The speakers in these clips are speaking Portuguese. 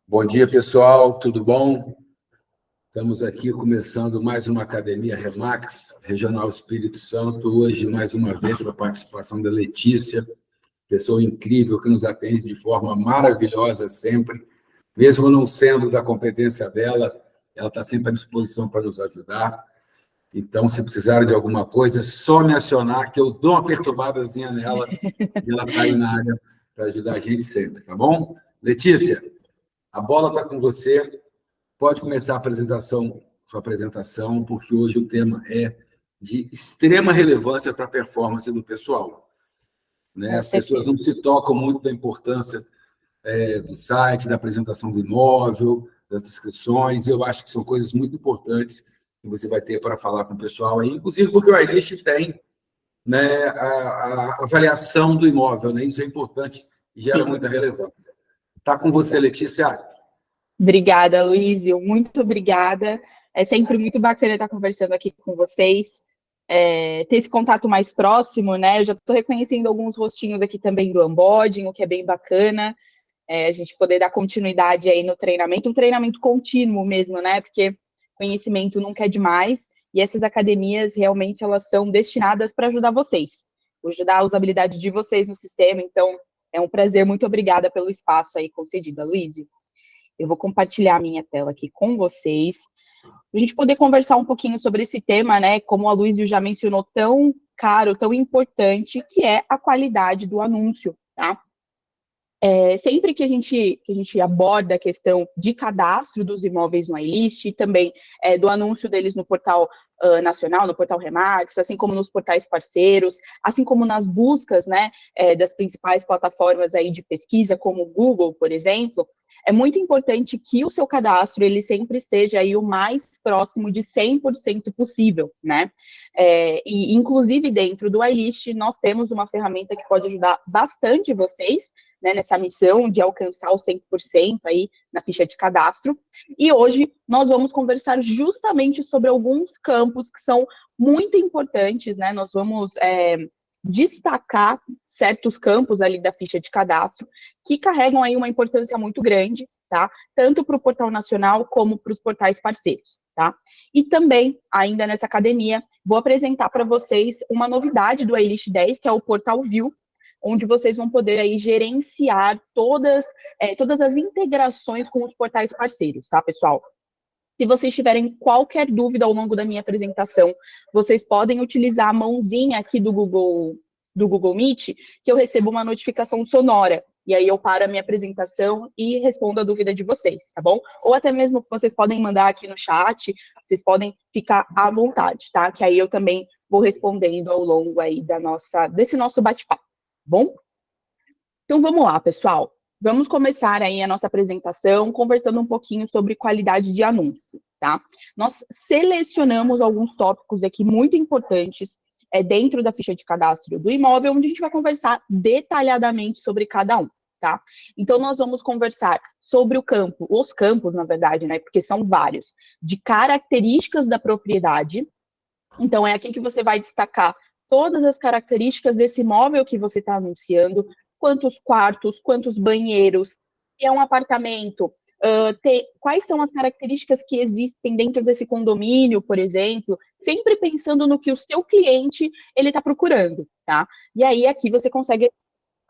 Bom dia, pessoal, tudo bom? Estamos aqui começando mais uma Academia Remax, Regional Espírito Santo, hoje, mais uma vez, com a participação da Letícia, pessoa incrível que nos atende de forma maravilhosa sempre, mesmo não sendo da competência dela, ela está sempre à disposição para nos ajudar. Então, se precisarem de alguma coisa, é só me acionar, que eu dou uma perturbadazinha nela, e ela está aí na área para ajudar a gente sempre, tá bom? Letícia, a bola está com você. Pode começar sua apresentação, porque hoje o tema é de extrema relevância para a performance do pessoal, né? As pessoas não se tocam muito da importância do site, da apresentação do imóvel, das descrições, e eu acho que são coisas muito importantes que você vai ter para falar com o pessoal aí, inclusive porque o iList tem, né, a avaliação do imóvel, né? Isso é importante e gera muita relevância. Está com você, Letícia. Obrigada, Luísio, muito obrigada. É sempre muito bacana estar conversando aqui com vocês, ter esse contato mais próximo, né? Eu já estou reconhecendo alguns rostinhos aqui também do onboarding, o que é bem bacana, a gente poder dar continuidade aí no treinamento, um treinamento contínuo mesmo, né? Porque conhecimento nunca é demais, e essas academias realmente elas são destinadas para ajudar vocês, ajudar a usabilidade de vocês no sistema, então é um prazer, muito obrigada pelo espaço aí concedido, Luísio. Eu vou compartilhar a minha tela aqui com vocês, para a gente poder conversar um pouquinho sobre esse tema, né, como a Luísio já mencionou, tão caro, tão importante, que é a qualidade do anúncio, tá? Sempre que a gente aborda a questão de cadastro dos imóveis no iList, e também do anúncio deles no portal nacional, no portal Remax, assim como nos portais parceiros, assim como nas buscas, né, das principais plataformas aí de pesquisa, como o Google, por exemplo, é muito importante que o seu cadastro ele sempre seja aí o mais próximo de 100% possível, né? E, inclusive, dentro do iList, nós temos uma ferramenta que pode ajudar bastante vocês, né, nessa missão de alcançar o 100% aí na ficha de cadastro. E hoje nós vamos conversar justamente sobre alguns campos que são muito importantes, né? Nós vamos destacar certos campos ali da ficha de cadastro que carregam aí uma importância muito grande, tá? Tanto para o portal nacional como para os portais parceiros, tá? E também, ainda nessa academia, vou apresentar para vocês uma novidade do iList 10, que é o Portal View, onde vocês vão poder aí gerenciar todas as integrações com os portais parceiros, tá, pessoal? Se vocês tiverem qualquer dúvida ao longo da minha apresentação, vocês podem utilizar a mãozinha aqui do Google Meet, que eu recebo uma notificação sonora, e aí eu paro a minha apresentação e respondo a dúvida de vocês, tá bom? Ou até mesmo vocês podem mandar aqui no chat, vocês podem ficar à vontade, tá? Que aí eu também vou respondendo ao longo aí desse nosso bate-papo, tá bom? Então vamos lá, pessoal. Vamos começar aí a nossa apresentação conversando um pouquinho sobre qualidade de anúncio, tá? Nós selecionamos alguns tópicos aqui muito importantes dentro da ficha de cadastro do imóvel, onde a gente vai conversar detalhadamente sobre cada um, tá? Então, nós vamos conversar sobre os campos, na verdade, né? Porque são vários, de características da propriedade. Então, é aqui que você vai destacar todas as características desse imóvel que você está anunciando, quantos quartos, quantos banheiros, se é um apartamento, quais são as características que existem dentro desse condomínio, por exemplo, sempre pensando no que o seu cliente ele está procurando, tá? E aí aqui você consegue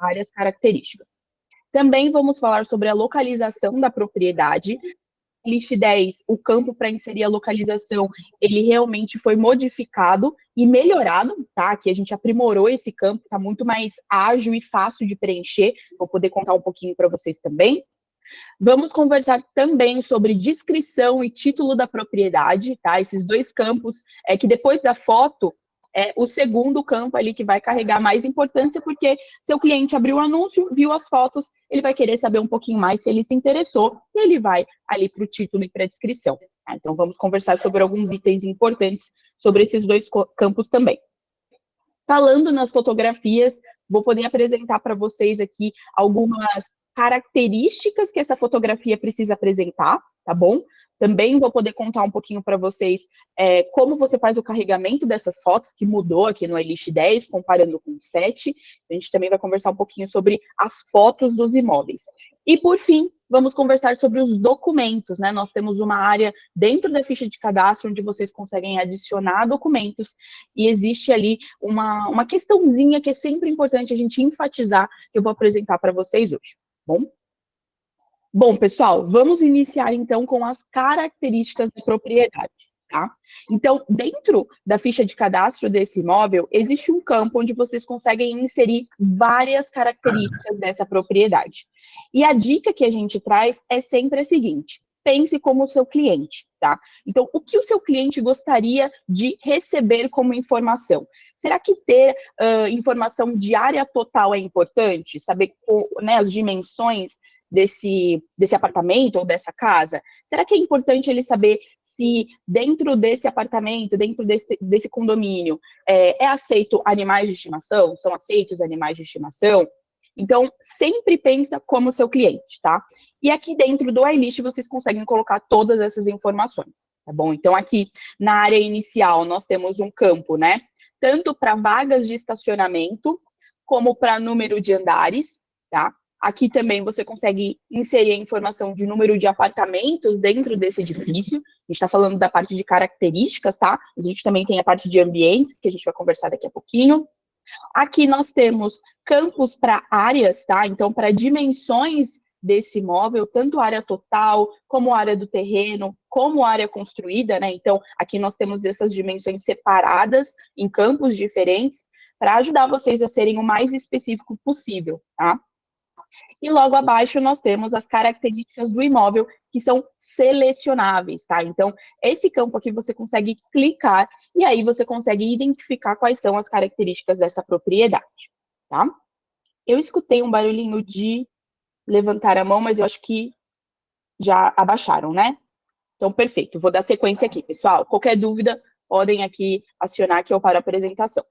várias características. Também vamos falar sobre a localização da propriedade. List 10, o campo para inserir a localização, ele realmente foi modificado e melhorado, tá? Aqui a gente aprimorou esse campo, tá muito mais ágil e fácil de preencher. Vou poder contar um pouquinho para vocês também. Vamos conversar também sobre descrição e título da propriedade, tá? Esses dois campos, que depois da foto, é o segundo campo ali que vai carregar mais importância, porque seu cliente abriu o anúncio, viu as fotos, ele vai querer saber um pouquinho mais se ele se interessou, e ele vai ali para o título e para a descrição. Tá? Então, vamos conversar sobre alguns itens importantes sobre esses dois campos também. Falando nas fotografias, vou poder apresentar para vocês aqui algumas características que essa fotografia precisa apresentar, tá bom? Também vou poder contar um pouquinho para vocês como você faz o carregamento dessas fotos, que mudou aqui no iList 10, comparando com o 7. A gente também vai conversar um pouquinho sobre as fotos dos imóveis. E, por fim, vamos conversar sobre os documentos, né? Nós temos uma área dentro da ficha de cadastro onde vocês conseguem adicionar documentos e existe ali uma questãozinha que é sempre importante a gente enfatizar, que eu vou apresentar para vocês hoje, bom? Bom, pessoal, vamos iniciar então com as características da propriedade, tá? Então, dentro da ficha de cadastro desse imóvel, existe um campo onde vocês conseguem inserir várias características dessa propriedade. E a dica que a gente traz é sempre a seguinte: pense como o seu cliente, tá? Então, o que o seu cliente gostaria de receber como informação? Será que ter informação de área total é importante? Saber, né, as dimensões desse apartamento ou dessa casa? Será que é importante ele saber se dentro desse apartamento, dentro desse condomínio, é aceito animais de estimação? São aceitos animais de estimação? Então, sempre pensa como seu cliente, tá? E aqui dentro do iList vocês conseguem colocar todas essas informações, tá bom? Então, aqui na área inicial nós temos um campo, né? Tanto para vagas de estacionamento, como para número de andares, tá? Aqui também você consegue inserir a informação de número de apartamentos dentro desse edifício. A gente está falando da parte de características, tá? A gente também tem a parte de ambientes, que a gente vai conversar daqui a pouquinho. Aqui nós temos campos para áreas, tá? Então, para dimensões desse imóvel, tanto área total, como área do terreno, como área construída, né? Então, aqui nós temos essas dimensões separadas em campos diferentes, para ajudar vocês a serem o mais específico possível, tá? E logo abaixo nós temos as características do imóvel que são selecionáveis, tá? Então, esse campo aqui você consegue clicar e aí você consegue identificar quais são as características dessa propriedade, tá? Eu escutei um barulhinho de levantar a mão, mas eu acho que já abaixaram, né? Então, perfeito. Vou dar sequência aqui, pessoal. Qualquer dúvida, podem aqui acionar que eu paro a apresentação.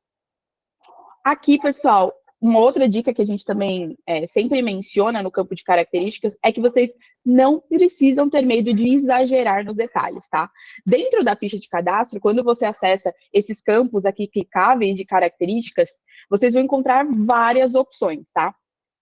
Aqui, pessoal, uma outra dica que a gente também sempre menciona no campo de características é que vocês não precisam ter medo de exagerar nos detalhes, tá? Dentro da ficha de cadastro, quando você acessa esses campos aqui clicáveis de características, vocês vão encontrar várias opções, tá?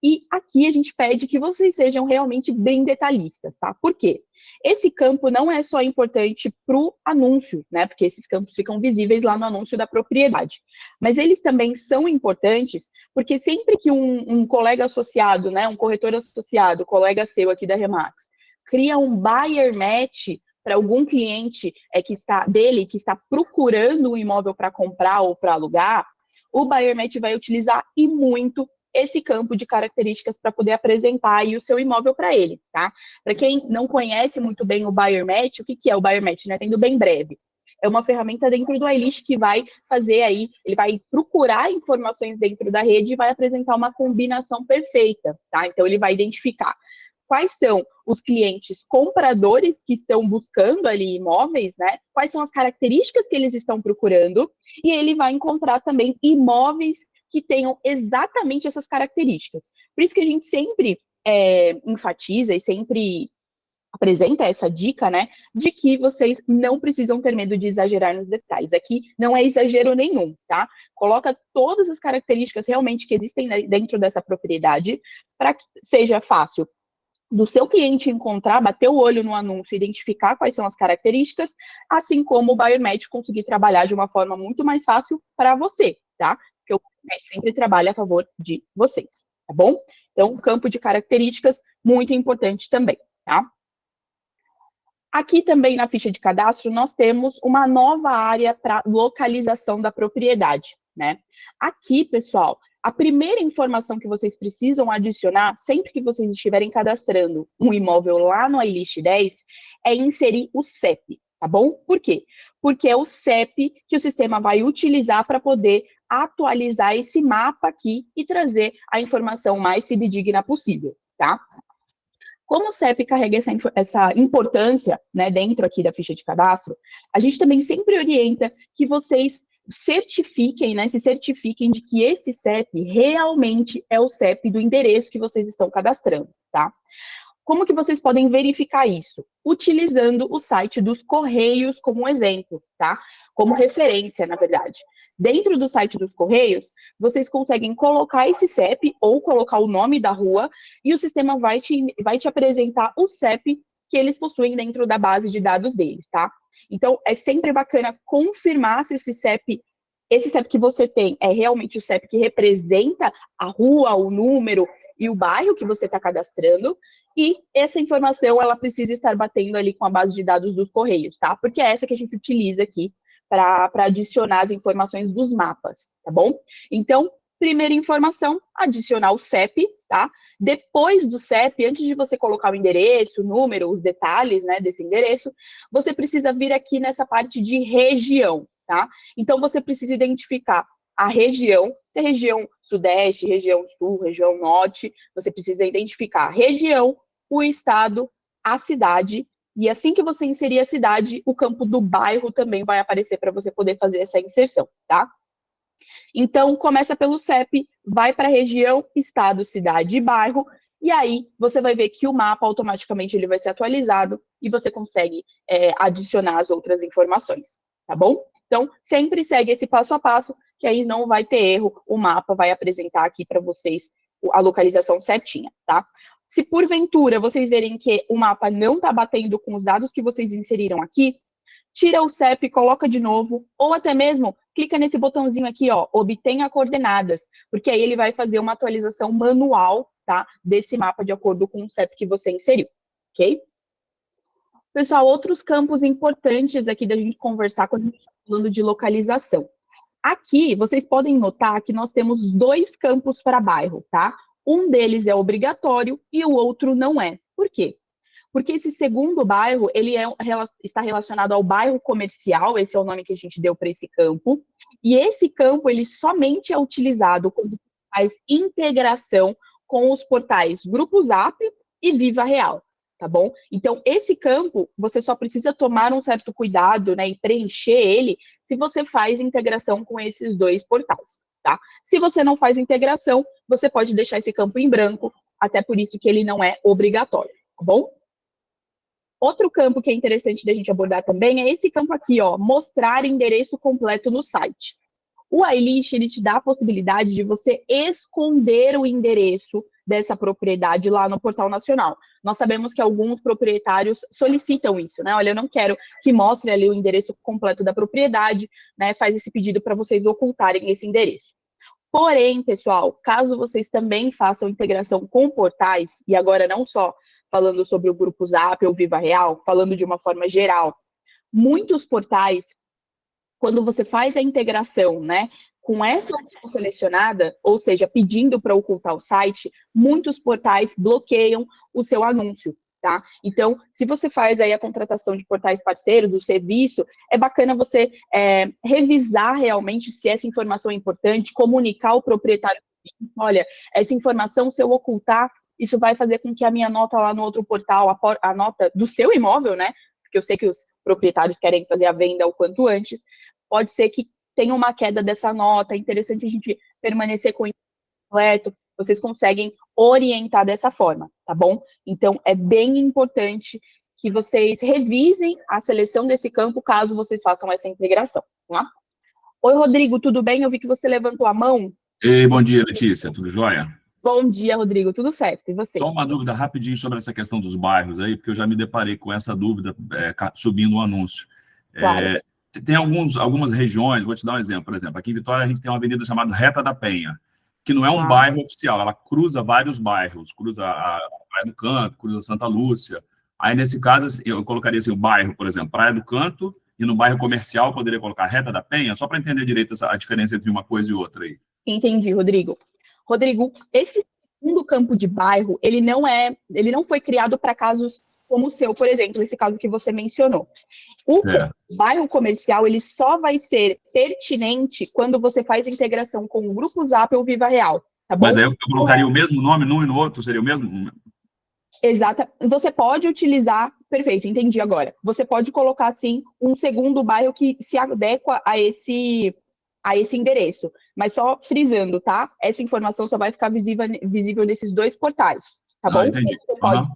E aqui a gente pede que vocês sejam realmente bem detalhistas, tá? Por quê? Esse campo não é só importante para o anúncio, né? Porque esses campos ficam visíveis lá no anúncio da propriedade. Mas eles também são importantes porque sempre que um colega associado, né? Um corretor associado, colega seu aqui da Remax, cria um buyer match para algum cliente que está procurando um imóvel para comprar ou para alugar, o buyer match vai utilizar e muito esse campo de características para poder apresentar aí o seu imóvel para ele, tá? Para quem não conhece muito bem o Buyer Match, o que é o Buyer Match, né? Sendo bem breve. É uma ferramenta dentro do iList que vai fazer aí, ele vai procurar informações dentro da rede e vai apresentar uma combinação perfeita, tá? Então, ele vai identificar quais são os clientes compradores que estão buscando ali imóveis, né? Quais são as características que eles estão procurando, e ele vai encontrar também imóveis que tenham exatamente essas características. Por isso que a gente sempre enfatiza e sempre apresenta essa dica, né, de que vocês não precisam ter medo de exagerar nos detalhes. Aqui não é exagero nenhum, tá? Coloca todas as características realmente que existem dentro dessa propriedade para que seja fácil do seu cliente encontrar, bater o olho no anúncio, identificar quais são as características, assim como o Buyer Match conseguir trabalhar de uma forma muito mais fácil para você, tá? Porque o Buyer Match sempre trabalha a favor de vocês, tá bom? Então, campo de características, muito importante também, tá? Aqui também na ficha de cadastro, nós temos uma nova área para localização da propriedade, né? Aqui, pessoal, a primeira informação que vocês precisam adicionar, sempre que vocês estiverem cadastrando um imóvel lá no iList 10, é inserir o CEP, tá bom? Por quê? Porque é o CEP que o sistema vai utilizar para poder atualizar esse mapa aqui e trazer a informação mais fidedigna possível, tá? Como o CEP carrega essa importância, né, dentro aqui da ficha de cadastro, a gente também sempre orienta que vocês certifiquem, né, se certifiquem de que esse CEP realmente é o CEP do endereço que vocês estão cadastrando, tá? Como que vocês podem verificar isso? Utilizando o site dos Correios como exemplo, tá? Como referência, na verdade. Dentro do site dos Correios, vocês conseguem colocar esse CEP ou colocar o nome da rua e o sistema vai te apresentar o CEP que eles possuem dentro da base de dados deles, tá? Então, é sempre bacana confirmar se esse CEP que você tem é realmente o CEP que representa a rua, o número e o bairro que você está cadastrando, e essa informação, ela precisa estar batendo ali com a base de dados dos Correios, tá? Porque é essa que a gente utiliza aqui para adicionar as informações dos mapas, tá bom? Então, primeira informação, adicionar o CEP, tá? Depois do CEP, antes de você colocar o endereço, o número, os detalhes, né, desse endereço, você precisa vir aqui nessa parte de região, tá? Então, você precisa identificar a região, se é região sudeste, região sul, região norte, você precisa identificar a região, o estado, a cidade, e assim que você inserir a cidade, o campo do bairro também vai aparecer para você poder fazer essa inserção, tá? Então, começa pelo CEP, vai para a região, estado, cidade e bairro, e aí você vai ver que o mapa automaticamente ele vai ser atualizado e você consegue adicionar as outras informações, tá bom? Então, sempre segue esse passo a passo, que aí não vai ter erro, o mapa vai apresentar aqui para vocês a localização certinha, tá? Se porventura vocês verem que o mapa não está batendo com os dados que vocês inseriram aqui, tira o CEP, coloca de novo, ou até mesmo clica nesse botãozinho aqui, ó, obtenha coordenadas, porque aí ele vai fazer uma atualização manual, tá, desse mapa de acordo com o CEP que você inseriu, ok? Pessoal, outros campos importantes aqui da gente conversar quando a gente está falando de localização. Aqui, vocês podem notar que nós temos 2 campos para bairro, tá? Um deles é obrigatório e o outro não é. Por quê? Porque esse segundo bairro, ele está relacionado ao bairro comercial, esse é o nome que a gente deu para esse campo, e esse campo, ele somente é utilizado quando faz integração com os portais Grupo Zap e Viva Real, tá bom? Então, esse campo, você só precisa tomar um certo cuidado, né, e preencher ele se você faz integração com esses 2 portais, tá? Se você não faz integração, você pode deixar esse campo em branco, até por isso que ele não é obrigatório, tá bom? Outro campo que é interessante da gente abordar também é esse campo aqui, ó, mostrar endereço completo no site. O iList, ele te dá a possibilidade de você esconder o endereço dessa propriedade lá no Portal Nacional. Nós sabemos que alguns proprietários solicitam isso, né? Olha, eu não quero que mostre ali o endereço completo da propriedade, né? Faz esse pedido para vocês ocultarem esse endereço. Porém, pessoal, caso vocês também façam integração com portais, e agora não só falando sobre o Grupo Zap ou Viva Real, falando de uma forma geral, muitos portais, quando você faz a integração, né, com essa opção selecionada, ou seja, pedindo para ocultar o site, muitos portais bloqueiam o seu anúncio, tá? Então, se você faz aí a contratação de portais parceiros do serviço, é bacana você revisar realmente se essa informação é importante, comunicar ao proprietário, olha, essa informação, se eu ocultar, isso vai fazer com que a minha nota lá no outro portal, a nota do seu imóvel, né? Porque eu sei que os proprietários querem fazer a venda o quanto antes, pode ser que tenha uma queda dessa nota, é interessante a gente permanecer com o completo, vocês conseguem orientar dessa forma, tá bom? Então, é bem importante que vocês revisem a seleção desse campo, caso vocês façam essa integração, tá? Oi, Rodrigo, tudo bem? Eu vi que você levantou a mão. Ei, bom dia, Letícia, tudo jóia? Bom dia, Rodrigo, tudo certo, e você? Só uma dúvida rapidinho sobre essa questão dos bairros aí, porque eu já me deparei com essa dúvida subindo o anúncio. Claro. Tem algumas regiões, vou te dar um exemplo, por exemplo, aqui em Vitória a gente tem uma avenida chamada Reta da Penha, que não é um bairro oficial, ela cruza vários bairros, cruza a Praia do Canto, cruza Santa Lúcia. Aí, nesse caso, eu colocaria assim, o bairro, por exemplo, Praia do Canto, e no bairro comercial eu poderia colocar Reta da Penha, só para entender direito a diferença entre uma coisa e outra aí. Entendi, Rodrigo. Rodrigo, esse segundo campo de bairro, ele não foi criado para casos como o seu, por exemplo, esse caso que você mencionou. O bairro comercial, ele só vai ser pertinente quando você faz integração com o Grupo Zap ou Viva Real, tá bom? Mas aí eu colocaria o mesmo nome num e no outro, seria o mesmo? Exato. Você pode utilizar, perfeito, entendi agora. Você pode colocar, sim, um segundo bairro que se adequa a esse endereço. Mas só frisando, tá? Essa informação só vai ficar visível nesses 2 portais, tá bom? Entendi. Você pode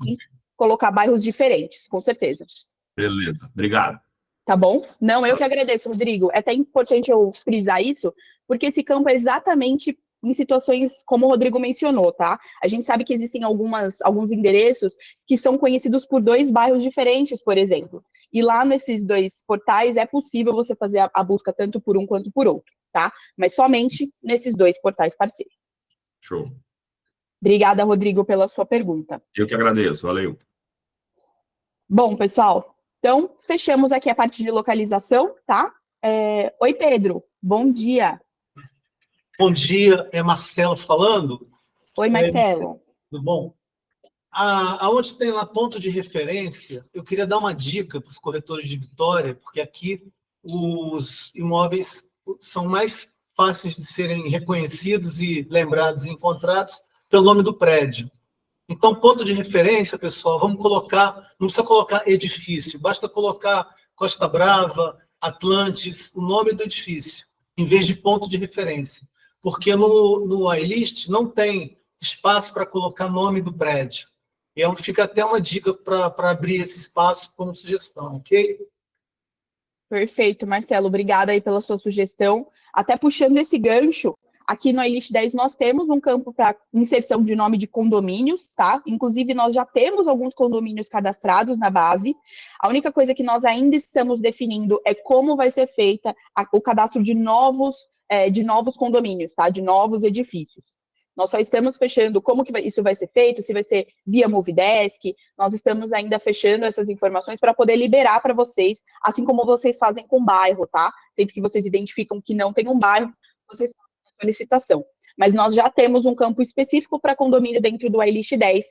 colocar bairros diferentes, com certeza. Beleza, obrigado. Tá bom? Não, eu que agradeço, Rodrigo. É até importante eu frisar isso, porque esse campo é exatamente em situações como o Rodrigo mencionou, tá? A gente sabe que existem alguns endereços que são conhecidos por 2 bairros diferentes, por exemplo. E lá nesses 2 portais é possível você fazer a busca tanto por um quanto por outro, tá? Mas somente nesses 2 portais parceiros. Show. Obrigada, Rodrigo, pela sua pergunta. Eu que agradeço, valeu. Bom, pessoal, então fechamos aqui a parte de localização, tá? Oi, Pedro, bom dia. Bom dia, é Marcelo falando. Oi, Marcelo. Tudo bom? Aonde tem lá ponto de referência, eu queria dar uma dica para os corretores de Vitória, porque aqui os imóveis são mais fáceis de serem reconhecidos e lembrados e encontrados pelo nome do prédio. Então, ponto de referência, pessoal, vamos colocar, não precisa colocar edifício, basta colocar Costa Brava, Atlantis, o nome do edifício, em vez de ponto de referência. Porque no iList não tem espaço para colocar nome do prédio. E fica até uma dica para abrir esse espaço como sugestão, ok? Perfeito, Marcelo, obrigada aí pela sua sugestão. Até puxando esse gancho, aqui no iList 10 nós temos um campo para inserção de nome de condomínios, tá? Inclusive, nós já temos alguns condomínios cadastrados na base. A única coisa que nós ainda estamos definindo é como vai ser feita o cadastro de novos condomínios, tá? De novos edifícios. Nós só estamos fechando como que isso vai ser feito, se vai ser via Movidesk, nós estamos ainda fechando essas informações para poder liberar para vocês, assim como vocês fazem com bairro, tá? Sempre que vocês identificam que não tem um bairro, vocês fazem a solicitação. Mas nós já temos um campo específico para condomínio dentro do iList 10,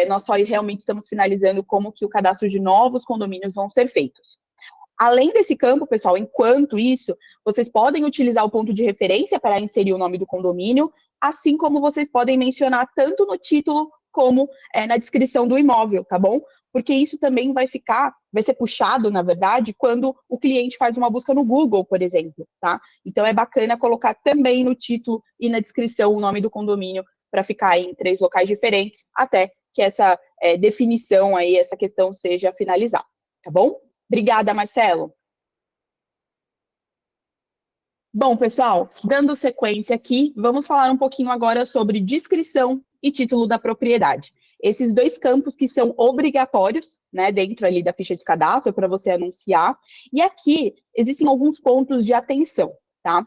nós só realmente estamos finalizando como que o cadastro de novos condomínios vão ser feitos. Além desse campo, pessoal, enquanto isso, vocês podem utilizar o ponto de referência para inserir o nome do condomínio, assim como vocês podem mencionar tanto no título como na descrição do imóvel, tá bom? Porque isso também vai ser puxado, na verdade, quando o cliente faz uma busca no Google, por exemplo, tá? Então é bacana colocar também no título e na descrição o nome do condomínio para ficar em 3 locais diferentes, até que essa definição aí, essa questão seja finalizada, tá bom? Obrigada, Marcelo. Bom, pessoal, dando sequência aqui, vamos falar um pouquinho agora sobre descrição e título da propriedade. Esses 2 campos que são obrigatórios, né, dentro ali da ficha de cadastro para você anunciar. E aqui existem alguns pontos de atenção, tá?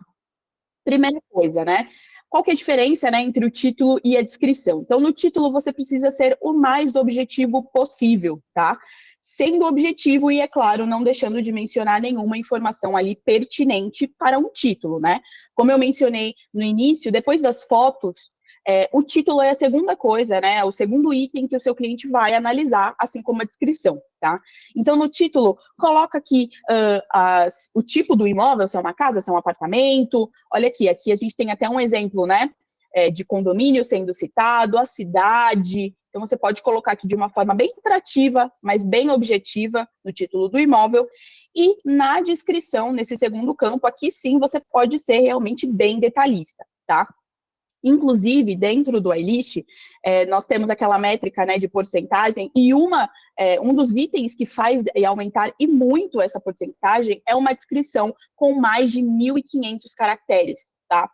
Primeira coisa, né? Qual que é a diferença, né, entre o título e a descrição? Então, no título você precisa ser o mais objetivo possível, tá? Sendo objetivo e, é claro, não deixando de mencionar nenhuma informação ali pertinente para um título, né? Como eu mencionei no início, depois das fotos, o título é a segunda coisa, né? O segundo item que o seu cliente vai analisar, assim como a descrição, tá? Então, no título, coloca aqui o tipo do imóvel, se é uma casa, se é um apartamento. Olha aqui a gente tem até um exemplo, né? De condomínio sendo citado, a cidade. Então, você pode colocar aqui de uma forma bem interativa, mas bem objetiva, no título do imóvel. E na descrição, nesse segundo campo, aqui sim você pode ser realmente bem detalhista, tá? Inclusive, dentro do iList, nós temos aquela métrica, né, de porcentagem, e um dos itens que faz aumentar e muito essa porcentagem é uma descrição com mais de 1.500 caracteres, tá?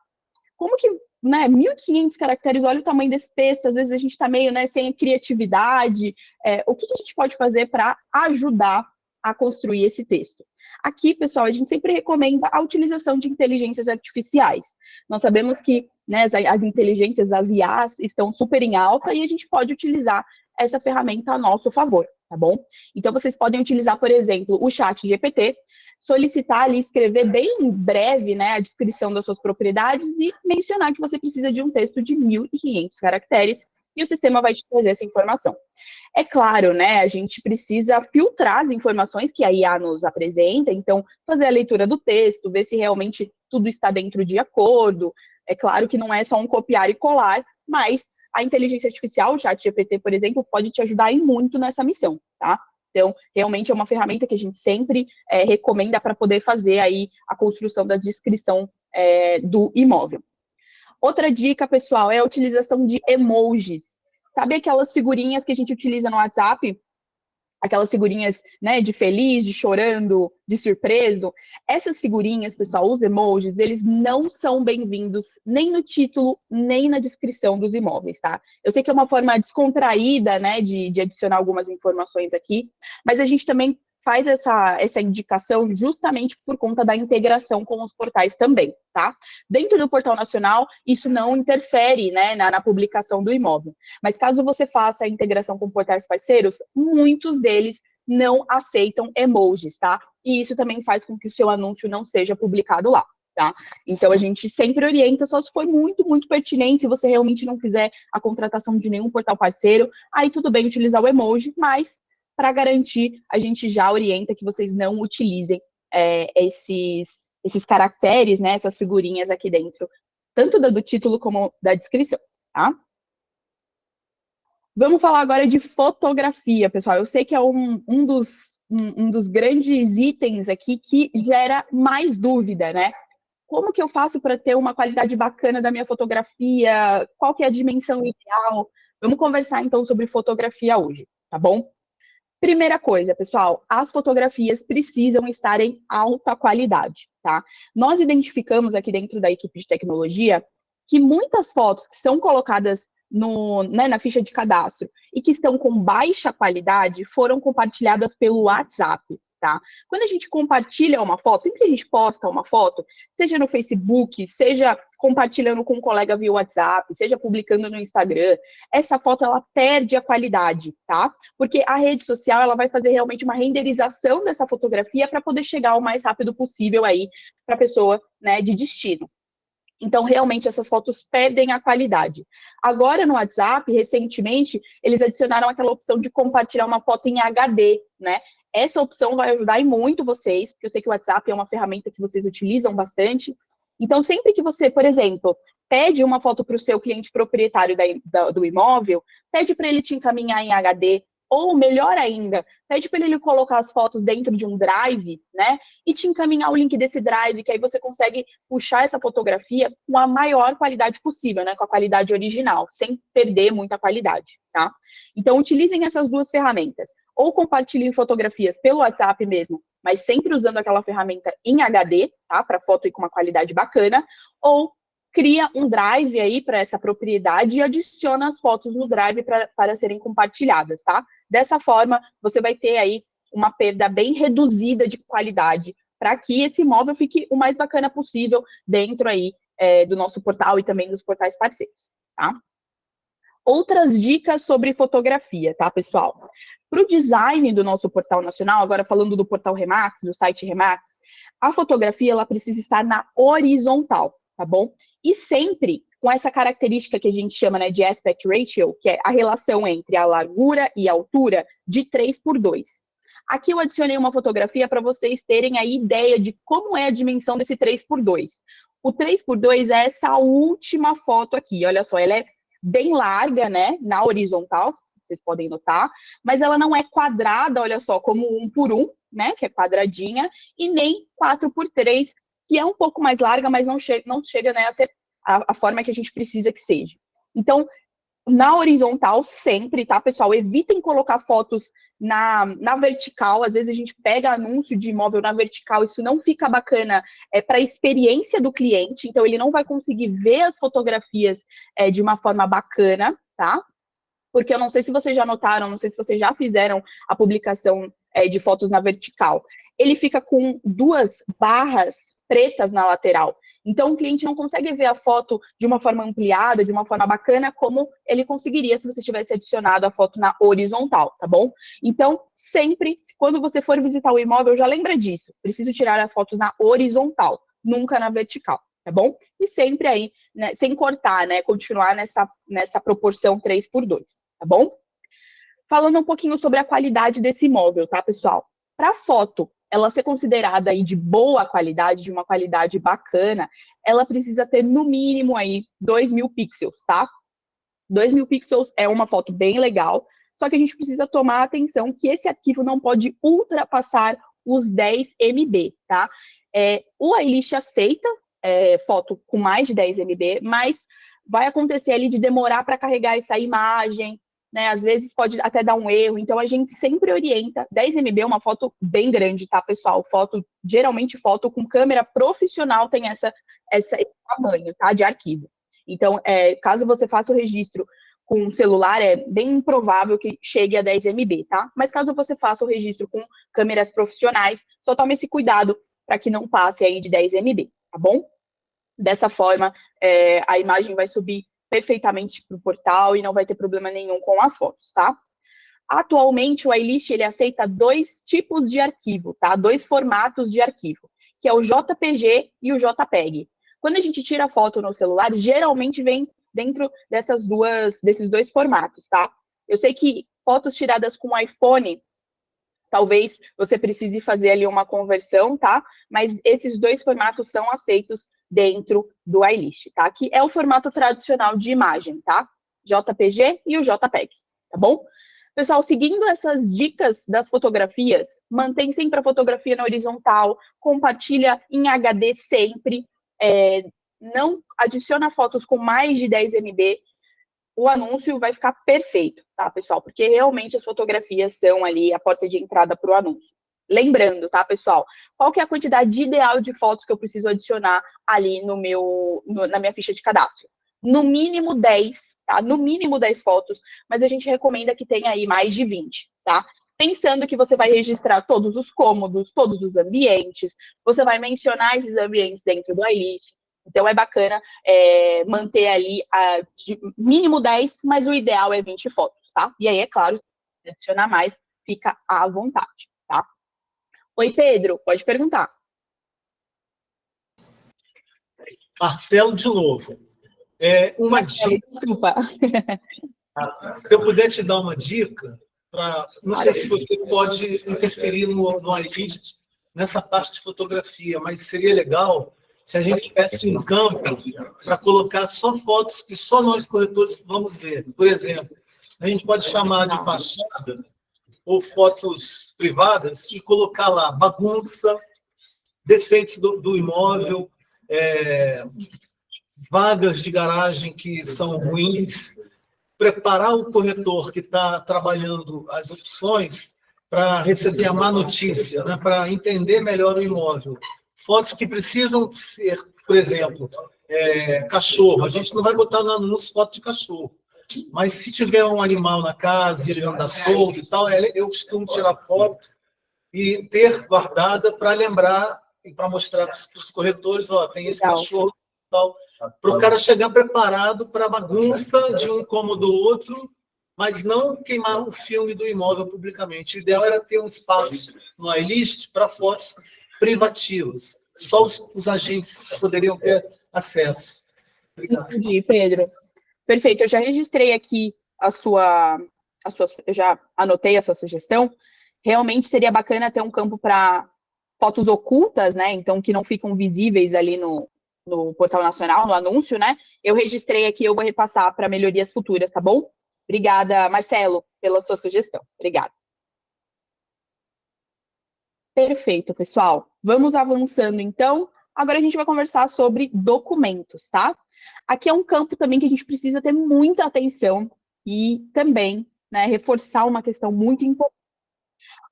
Como que, né, 1.500 caracteres, olha o tamanho desse texto, às vezes a gente está meio, né, sem criatividade. O que a gente pode fazer para ajudar a construir esse texto? Aqui, pessoal, a gente sempre recomenda a utilização de inteligências artificiais. Nós sabemos que, né, as inteligências, as IAs, estão super em alta e a gente pode utilizar essa ferramenta a nosso favor, tá bom? Então, vocês podem utilizar, por exemplo, o ChatGPT, solicitar ali, escrever bem breve, né, a descrição das suas propriedades e mencionar que você precisa de um texto de 1.500 caracteres e o sistema vai te trazer essa informação. É claro, né, a gente precisa filtrar as informações que a IA nos apresenta, então fazer a leitura do texto, ver se realmente tudo está dentro de acordo. É claro que não é só um copiar e colar, mas a inteligência artificial, o ChatGPT, por exemplo, pode te ajudar muito nessa missão, tá? Então, realmente é uma ferramenta que a gente sempre recomenda para poder fazer aí a construção da descrição do imóvel. Outra dica, pessoal, é a utilização de emojis. Sabe aquelas figurinhas que a gente utiliza no WhatsApp? Aquelas figurinhas, né, de feliz, de chorando, de surpreso. Essas figurinhas, pessoal, os emojis, eles não são bem-vindos nem no título, nem na descrição dos imóveis, tá? Eu sei que é uma forma descontraída, né, de adicionar algumas informações aqui, mas a gente também faz essa indicação justamente por conta da integração com os portais também, tá? Dentro do Portal Nacional, isso não interfere, né, na publicação do imóvel. Mas caso você faça a integração com portais parceiros, muitos deles não aceitam emojis, tá? E isso também faz com que o seu anúncio não seja publicado lá, tá? Então, a gente sempre orienta, só se for muito, muito pertinente, se você realmente não fizer a contratação de nenhum portal parceiro, aí tudo bem utilizar o emoji, mas para garantir, a gente já orienta que vocês não utilizem esses caracteres, né, essas figurinhas aqui dentro, tanto do título como da descrição, tá? Vamos falar agora de fotografia, pessoal. Eu sei que é um dos grandes itens aqui que gera mais dúvida, né? Como que eu faço para ter uma qualidade bacana da minha fotografia? Qual que é a dimensão ideal? Vamos conversar, então, sobre fotografia hoje, tá bom? Primeira coisa, pessoal, as fotografias precisam estar em alta qualidade, tá? Nós identificamos aqui dentro da equipe de tecnologia que muitas fotos que são colocadas na ficha de cadastro e que estão com baixa qualidade foram compartilhadas pelo WhatsApp, tá? Quando a gente compartilha uma foto, sempre que a gente posta uma foto, seja no Facebook, seja compartilhando com um colega via WhatsApp, seja publicando no Instagram, essa foto, ela perde a qualidade, tá? Porque a rede social, ela vai fazer realmente uma renderização dessa fotografia para poder chegar o mais rápido possível aí para a pessoa, né, de destino. Então, realmente, essas fotos perdem a qualidade. Agora, no WhatsApp, recentemente, eles adicionaram aquela opção de compartilhar uma foto em HD, né? Essa opção vai ajudar e muito vocês, porque eu sei que o WhatsApp é uma ferramenta que vocês utilizam bastante. Então, sempre que você, por exemplo, pede uma foto para o seu cliente proprietário do imóvel, pede para ele te encaminhar em HD, ou melhor ainda, pede para ele colocar as fotos dentro de um drive, né? E te encaminhar o link desse drive, que aí você consegue puxar essa fotografia com a maior qualidade possível, né? Com a qualidade original, sem perder muita qualidade, tá? Então, utilizem essas duas ferramentas. Ou compartilhem fotografias pelo WhatsApp mesmo, mas sempre usando aquela ferramenta em HD, tá? Para foto ir com uma qualidade bacana, ou cria um drive aí para essa propriedade e adiciona as fotos no drive para serem compartilhadas, tá? Dessa forma, você vai ter aí uma perda bem reduzida de qualidade para que esse imóvel fique o mais bacana possível dentro aí do nosso portal e também dos portais parceiros, tá? Outras dicas sobre fotografia, tá, pessoal? Para o design do nosso portal nacional, agora falando do portal Remax, do site Remax, a fotografia, ela precisa estar na horizontal, tá bom? E sempre com essa característica que a gente chama, né, de aspect ratio, que é a relação entre a largura e a altura de 3:2. Aqui eu adicionei uma fotografia para vocês terem a ideia de como é a dimensão desse 3:2. O 3:2 é essa última foto aqui, olha só, ela é bem larga, né, na horizontal, vocês podem notar, mas ela não é quadrada, olha só, como 1:1, né, que é quadradinha, e nem 4:3, que é um pouco mais larga, mas não chega né, a ser a forma que a gente precisa que seja. Então, na horizontal, sempre, tá, pessoal? Evitem colocar fotos na vertical. Às vezes a gente pega anúncio de imóvel na vertical, isso não fica bacana para a experiência do cliente, então ele não vai conseguir ver as fotografias de uma forma bacana, tá? Porque eu não sei se vocês já notaram, não sei se vocês já fizeram a publicação de fotos na vertical. Ele fica com 2 barras pretas na lateral. Então, o cliente não consegue ver a foto de uma forma ampliada, de uma forma bacana, como ele conseguiria se você tivesse adicionado a foto na horizontal, tá bom? Então, sempre, quando você for visitar o imóvel, já lembra disso. Preciso tirar as fotos na horizontal, nunca na vertical, tá bom? E sempre aí, né, sem cortar, né? Continuar nessa proporção 3:2, tá bom? Falando um pouquinho sobre a qualidade desse imóvel, tá, pessoal? Para foto ela ser considerada aí de boa qualidade, de uma qualidade bacana, ela precisa ter no mínimo aí 2.000 pixels, tá? 2.000 pixels é uma foto bem legal, só que a gente precisa tomar atenção que esse arquivo não pode ultrapassar os 10 MB, tá? O iList aceita foto com mais de 10 MB, mas vai acontecer ali de demorar para carregar essa imagem, né? Às vezes pode até dar um erro, então a gente sempre orienta. 10 MB é uma foto bem grande, tá, pessoal? Geralmente foto com câmera profissional tem esse tamanho, tá, de arquivo. Então, caso você faça o registro com um celular, é bem improvável que chegue a 10 MB, tá? Mas caso você faça o registro com câmeras profissionais, só tome esse cuidado para que não passe aí de 10 MB, tá bom? Dessa forma, a imagem vai subir perfeitamente para o portal e não vai ter problema nenhum com as fotos, tá? Atualmente, o iList, ele aceita 2 tipos de arquivo, tá? 2 formatos de arquivo, que é o JPG e o JPEG. Quando a gente tira foto no celular, geralmente vem dentro desses 2 formatos, tá? Eu sei que fotos tiradas com iPhone, talvez você precise fazer ali uma conversão, tá? Mas esses 2 formatos são aceitos dentro do iList, tá? Que é o formato tradicional de imagem, tá? JPG e o JPEG, tá bom? Pessoal, seguindo essas dicas das fotografias, mantém sempre a fotografia na horizontal, compartilha em HD sempre, não adiciona fotos com mais de 10 MB, o anúncio vai ficar perfeito, tá, pessoal? Porque realmente as fotografias são ali a porta de entrada para o anúncio. Lembrando, tá, pessoal? Qual que é a quantidade ideal de fotos que eu preciso adicionar ali na minha ficha de cadastro? No mínimo 10, tá? No mínimo 10 fotos, mas a gente recomenda que tenha aí mais de 20, tá? Pensando que você vai registrar todos os cômodos, todos os ambientes, você vai mencionar esses ambientes dentro do iList. Então, é bacana manter ali de mínimo 10, mas o ideal é 20 fotos, tá? E aí, é claro, se adicionar mais, fica à vontade, tá? Oi, Pedro, pode perguntar. Marcelo, de novo. Uma dica. Desculpa. Se eu puder te dar uma dica, não sei se você pode interferir no iList nessa parte de fotografia, mas seria legal se a gente tivesse um campo para colocar só fotos que só nós corretores vamos ver. Por exemplo, a gente pode chamar de fachada ou fotos privadas e colocar lá bagunça, defeitos do imóvel, vagas de garagem que são ruins, preparar o corretor que está trabalhando as opções para receber a má notícia, né, para entender melhor o imóvel. Fotos que precisam ser, por exemplo, cachorro. A gente não vai botar no anúncio foto de cachorro. Mas se tiver um animal na casa e ele andar solto e tal, eu costumo tirar foto e ter guardada para lembrar e para mostrar para os corretores, tem esse cachorro e tal, para o cara chegar preparado para a bagunça de um cômodo ou outro, mas não queimar o filme do imóvel publicamente. O ideal era ter um espaço no iList para fotos privativas. Só os agentes poderiam ter acesso. Obrigado. Entendi, Pedro. Perfeito, eu já registrei aqui eu já anotei a sua sugestão. Realmente seria bacana ter um campo para fotos ocultas, né? Então, que não ficam visíveis ali no Portal Nacional, no anúncio, né? Eu registrei aqui, eu vou repassar para melhorias futuras, tá bom? Obrigada, Marcelo, pela sua sugestão. Obrigada. Perfeito, pessoal. Vamos avançando, então. Agora a gente vai conversar sobre documentos, tá? Aqui é um campo também que a gente precisa ter muita atenção e também, né, reforçar uma questão muito importante.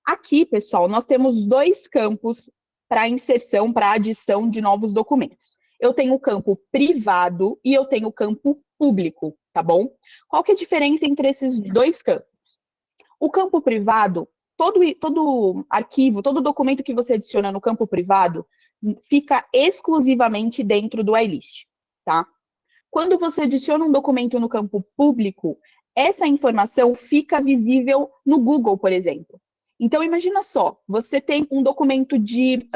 Aqui, pessoal, nós temos 2 campos para inserção, para adição de novos documentos. Eu tenho o campo privado e eu tenho o campo público, tá bom? Qual que é a diferença entre esses 2 campos? O campo privado, todo arquivo, todo documento que você adiciona no campo privado fica exclusivamente dentro do iList, tá? Quando você adiciona um documento no campo público, essa informação fica visível no Google, por exemplo. Então, imagina só, você tem um documento de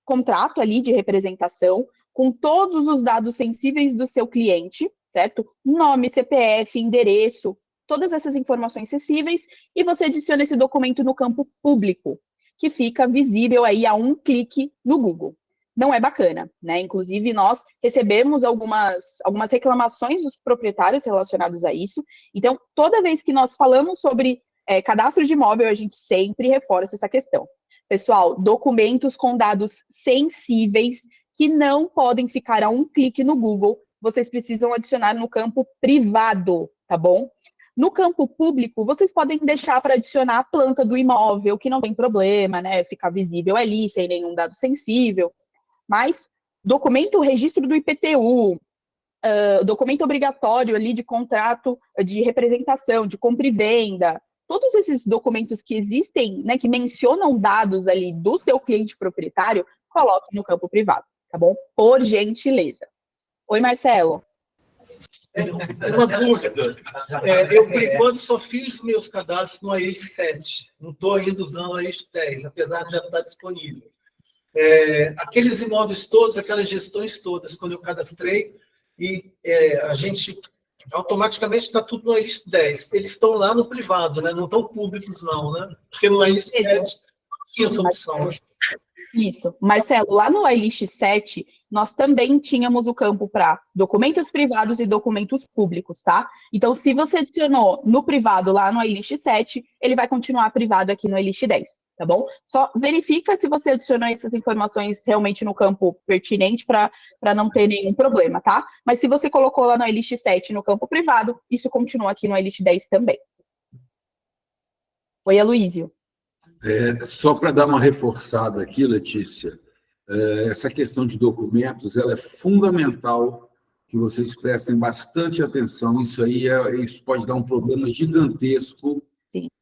contrato ali, de representação, com todos os dados sensíveis do seu cliente, certo? Nome, CPF, endereço, todas essas informações sensíveis, e você adiciona esse documento no campo público, que fica visível aí a um clique no Google. Não é bacana, né? Inclusive, nós recebemos algumas reclamações dos proprietários relacionados a isso. Então, toda vez que nós falamos sobre cadastro de imóvel, a gente sempre reforça essa questão. Pessoal, documentos com dados sensíveis que não podem ficar a um clique no Google, vocês precisam adicionar no campo privado, tá bom? No campo público, vocês podem deixar para adicionar a planta do imóvel, que não tem problema, né? Ficar visível ali, sem nenhum dado sensível. Mas documento, registro do IPTU, documento obrigatório ali de contrato de representação, de compra e venda, todos esses documentos que existem, né, que mencionam dados ali do seu cliente proprietário, coloque no campo privado, tá bom? Por gentileza. Oi, Marcelo. Uma dúvida. Eu, por enquanto, só fiz meus cadastros no AIS 7. Não estou ainda usando o AIS 10, apesar de já estar disponível. Aqueles imóveis todos, aquelas gestões todas, quando eu cadastrei, e a gente automaticamente está tudo no AIS 10. Eles estão lá no privado, né? Não estão públicos, não, né? Porque no AIS 7 não tinha essa opção. Isso. Marcelo, lá no AILIST 7, nós também tínhamos o campo para documentos privados e documentos públicos, tá? Então, se você adicionou no privado lá no AILIST 7, ele vai continuar privado aqui no AILIST 10, tá bom? Só verifica se você adicionou essas informações realmente no campo pertinente para não ter nenhum problema, tá? Mas se você colocou lá no AILIST 7 no campo privado, isso continua aqui no AILIST 10 também. Oi, Aloísio. Só para dar uma reforçada aqui, Letícia, essa questão de documentos, ela é fundamental que vocês prestem bastante atenção. Isso aí isso pode dar um problema gigantesco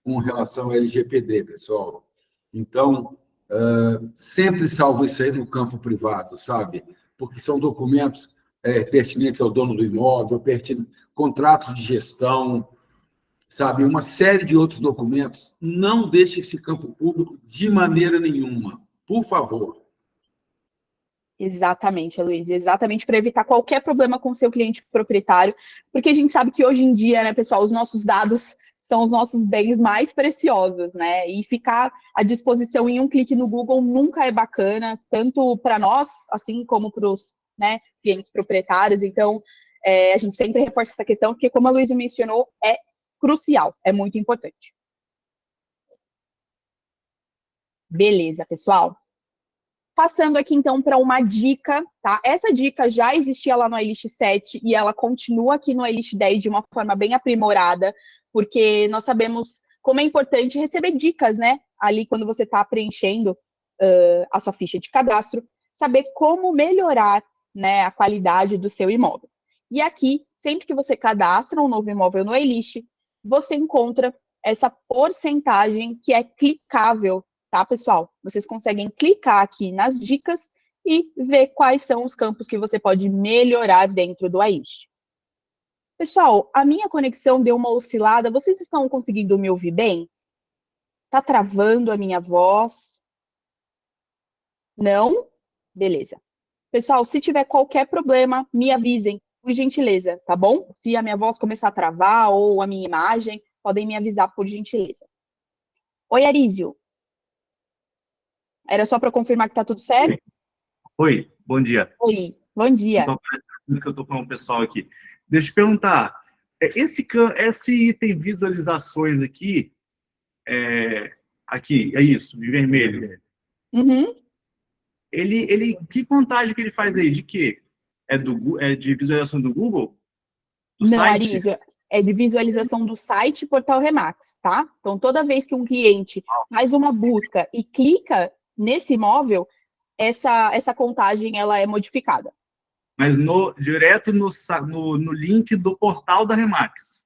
com relação ao LGPD, pessoal. Então, sempre salva isso aí no campo privado, sabe? Porque são documentos pertinentes ao dono do imóvel, contratos de gestão, sabe, uma série de outros documentos. Não deixe esse campo público de maneira nenhuma, por favor. Exatamente, Aloysio, exatamente para evitar qualquer problema com o seu cliente proprietário, porque a gente sabe que hoje em dia, né, pessoal, os nossos dados são os nossos bens mais preciosos, né, e ficar à disposição em um clique no Google nunca é bacana, tanto para nós, assim como para os, né, clientes proprietários. Então, a gente sempre reforça essa questão, porque como a Aloysio mencionou, é crucial, é muito importante. Beleza, pessoal. Passando aqui, então, para uma dica, tá? Essa dica já existia lá no AILIST 7 e ela continua aqui no AILIST 10 de uma forma bem aprimorada, porque nós sabemos como é importante receber dicas, né? Ali, quando você está preenchendo a sua ficha de cadastro, saber como melhorar, né, a qualidade do seu imóvel. E aqui, sempre que você cadastra um novo imóvel no AILIST, você encontra essa porcentagem que é clicável, tá, pessoal? Vocês conseguem clicar aqui nas dicas e ver quais são os campos que você pode melhorar dentro do AILIST. Pessoal, a minha conexão deu uma oscilada. Vocês estão conseguindo me ouvir bem? Tá travando a minha voz? Não? Beleza. Pessoal, se tiver qualquer problema, me avisem, por gentileza, tá bom? Se a minha voz começar a travar ou a minha imagem, podem me avisar, por gentileza. Oi, Arísio. Era só para confirmar que tá tudo certo? Oi, bom dia. Oi, bom dia. Então, parece que eu estou falando o pessoal aqui. Deixa eu te perguntar, esse item visualizações aqui, aqui, é isso, de vermelho. Uhum. Que contagem que ele faz aí? De quê? É de visualização do Google? Do Não, site? Arísio, é de visualização do site Portal Remax, tá? Então, toda vez que um cliente faz uma busca e clica nesse imóvel, essa contagem ela é modificada. Mas direto no link do portal da Remax.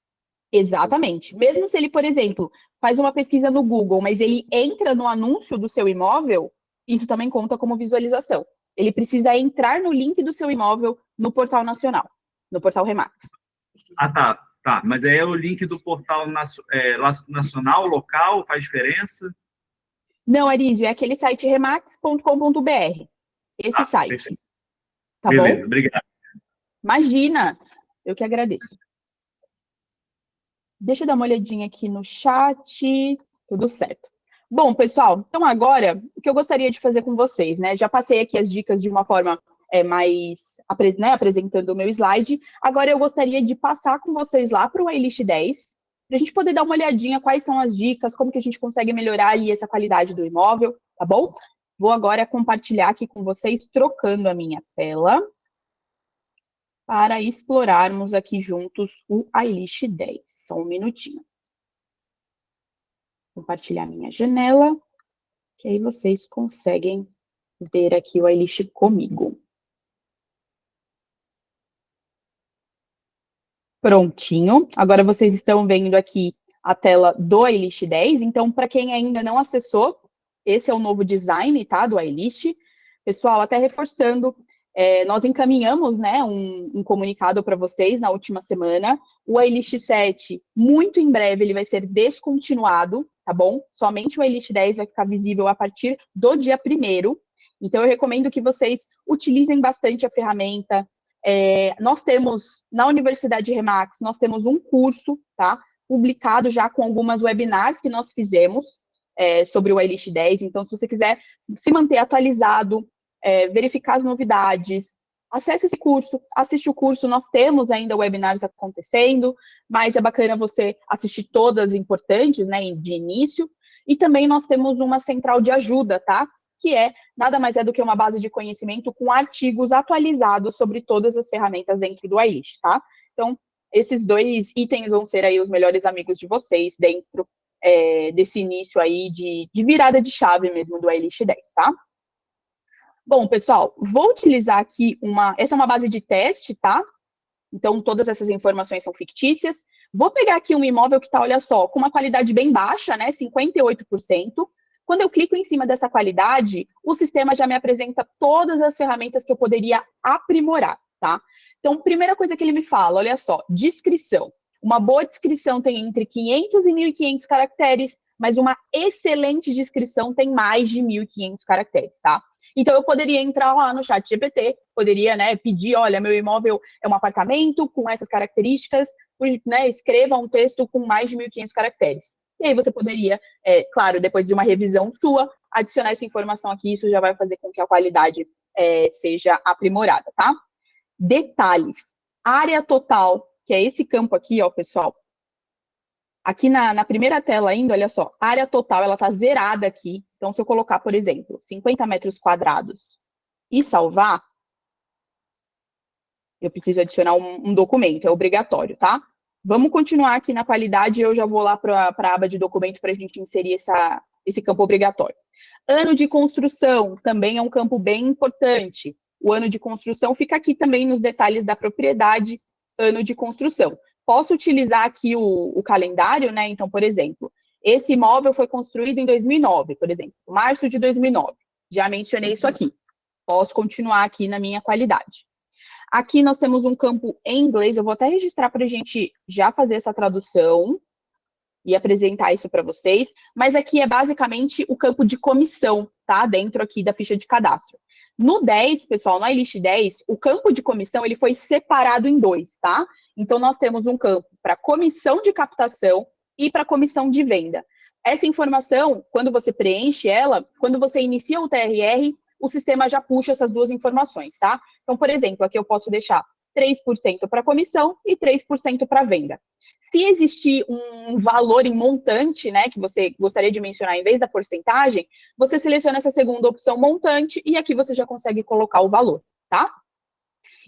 Exatamente. Mesmo se ele, por exemplo, faz uma pesquisa no Google, mas ele entra no anúncio do seu imóvel, isso também conta como visualização. Ele precisa entrar no link do seu imóvel no portal nacional, no portal Remax. Ah, tá. Mas é o link do portal nacional, local, faz diferença? Não, Arísio, é aquele site remax.com.br. Esse site. Perfeito. Tá Beleza, bom? obrigado. Imagina! Eu que agradeço. Deixa eu dar uma olhadinha aqui no chat. Tudo certo. Bom, pessoal, então agora, o que eu gostaria de fazer com vocês, né? Já passei aqui as dicas de uma forma mais, né, apresentando o meu slide. Agora eu gostaria de passar com vocês lá para o AILIST 10, para a gente poder dar uma olhadinha quais são as dicas, como que a gente consegue melhorar ali essa qualidade do imóvel, tá bom? Vou agora compartilhar aqui com vocês, trocando a minha tela. para explorarmos aqui juntos o iList 10. Só um minutinho. Compartilhar minha janela, que aí vocês conseguem ver aqui o iList comigo. Prontinho. Agora vocês estão vendo aqui a tela do iList 10. Então, para quem ainda não acessou, esse é o novo design, tá, do iList. Pessoal, até reforçando, nós encaminhamos, né, um comunicado para vocês na última semana. O iList 7, muito em breve, ele vai ser descontinuado, tá bom? Somente o iList 10 vai ficar visível a partir do dia 1º. Então, eu recomendo que vocês utilizem bastante a ferramenta. Nós temos, na Universidade Remax, nós temos um curso, tá, publicado já com algumas webinars que nós fizemos sobre o iList 10. Então, se você quiser se manter atualizado, verificar as novidades, acesse esse curso, assiste o curso. Nós temos ainda webinars acontecendo, mas é bacana você assistir todas importantes, né, de início. E também nós temos uma central de ajuda, tá? Que nada mais é do que uma base de conhecimento com artigos atualizados sobre todas as ferramentas dentro do iList, tá? Então, esses 2 itens vão ser aí os melhores amigos de vocês dentro desse início aí de virada de chave mesmo do iList 10, tá? Bom, pessoal, vou utilizar aqui essa é uma base de teste, tá? Então, todas essas informações são fictícias. Vou pegar aqui um imóvel que está, olha só, com uma qualidade bem baixa, né, 58%. Quando eu clico em cima dessa qualidade, o sistema já me apresenta todas as ferramentas que eu poderia aprimorar, tá? Então, primeira coisa que ele me fala, olha só, descrição. Uma boa descrição tem entre 500 e 1.500 caracteres, mas uma excelente descrição tem mais de 1.500 caracteres, tá? Então, eu poderia entrar lá no ChatGPT, poderia, né, pedir, olha, meu imóvel é um apartamento com essas características, né, escreva um texto com mais de 1.500 caracteres. E aí você poderia, claro, depois de uma revisão sua, adicionar essa informação aqui, isso já vai fazer com que a qualidade seja aprimorada, tá? Detalhes. Área total, que é esse campo aqui, ó, pessoal. Aqui na primeira tela ainda, olha só, área total, ela tá zerada aqui. Então, se eu colocar, por exemplo, 50 metros quadrados e salvar, eu preciso adicionar um documento, é obrigatório, tá? Vamos continuar aqui na qualidade, eu já vou lá para a aba de documento para a gente inserir esse campo obrigatório. Ano de construção também é um campo bem importante. O ano de construção fica aqui também nos detalhes da propriedade, ano de construção. Posso utilizar aqui o calendário, né? Então, por exemplo, esse imóvel foi construído em 2009, por exemplo, março de 2009. Já mencionei isso aqui. Posso continuar aqui na minha qualidade. Aqui nós temos um campo em inglês, eu vou até registrar para a gente já fazer essa tradução e apresentar isso para vocês, mas aqui é basicamente o campo de comissão, tá? Dentro aqui da ficha de cadastro. No 10, pessoal, no iList 10, o campo de comissão ele foi separado em 2, tá? Então, nós temos um campo para comissão de captação e para comissão de venda. Essa informação, quando você preenche ela, quando você inicia o TRR, o sistema já puxa essas 2 informações, tá? Então, por exemplo, aqui eu posso deixar 3% para comissão e 3% para venda. Se existir um valor em montante, né, que você gostaria de mencionar em vez da porcentagem, você seleciona essa segunda opção montante e aqui você já consegue colocar o valor, tá?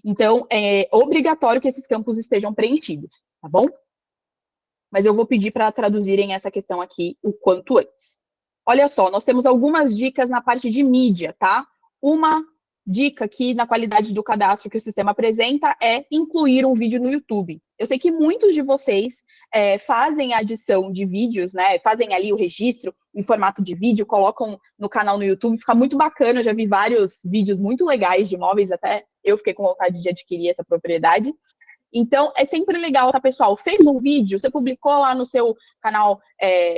Então, é obrigatório que esses campos estejam preenchidos, tá bom? Mas eu vou pedir para traduzirem essa questão aqui o quanto antes. Olha só, nós temos algumas dicas na parte de mídia, tá? Uma dica aqui na qualidade do cadastro que o sistema apresenta é incluir um vídeo no YouTube. Eu sei que muitos de vocês fazem a adição de vídeos, né? Fazem ali o registro em formato de vídeo, colocam no canal no YouTube, fica muito bacana. Eu já vi vários vídeos muito legais de imóveis, até eu fiquei com vontade de adquirir essa propriedade. Então, é sempre legal, tá, pessoal? Fez um vídeo, você publicou lá no seu canal,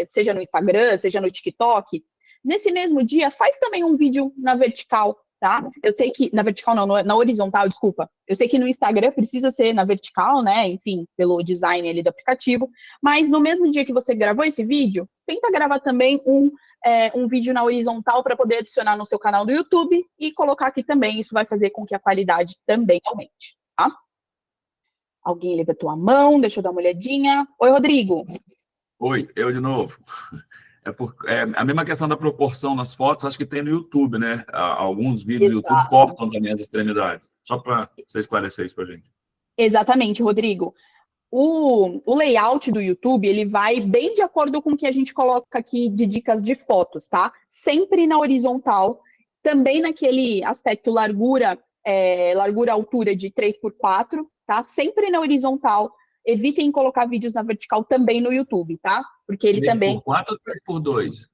seja no Instagram, seja no TikTok. Nesse mesmo dia, faz também um vídeo na vertical, tá? Eu sei que, na vertical não, na horizontal, desculpa. Eu sei que no Instagram precisa ser na vertical, né? Enfim, pelo design ali do aplicativo. Mas no mesmo dia que você gravou esse vídeo, tenta gravar também um vídeo na horizontal para poder adicionar no seu canal do YouTube e colocar aqui também. Isso vai fazer com que a qualidade também aumente, tá? Alguém levantou a mão, deixa eu dar uma olhadinha. Oi, Rodrigo. Oi, eu de novo. É a mesma questão da proporção nas fotos, acho que tem no YouTube, né? Alguns vídeos do YouTube cortam também as extremidades. Só para você esclarecer isso para a gente. Exatamente, Rodrigo. O layout do YouTube, ele vai bem de acordo com o que a gente coloca aqui de dicas de fotos, tá? Sempre na horizontal, também naquele aspecto largura-altura de 3x4, tá? Sempre na horizontal. Evitem colocar vídeos na vertical também no YouTube, tá? Porque ele também... 3x4 ou 3x2?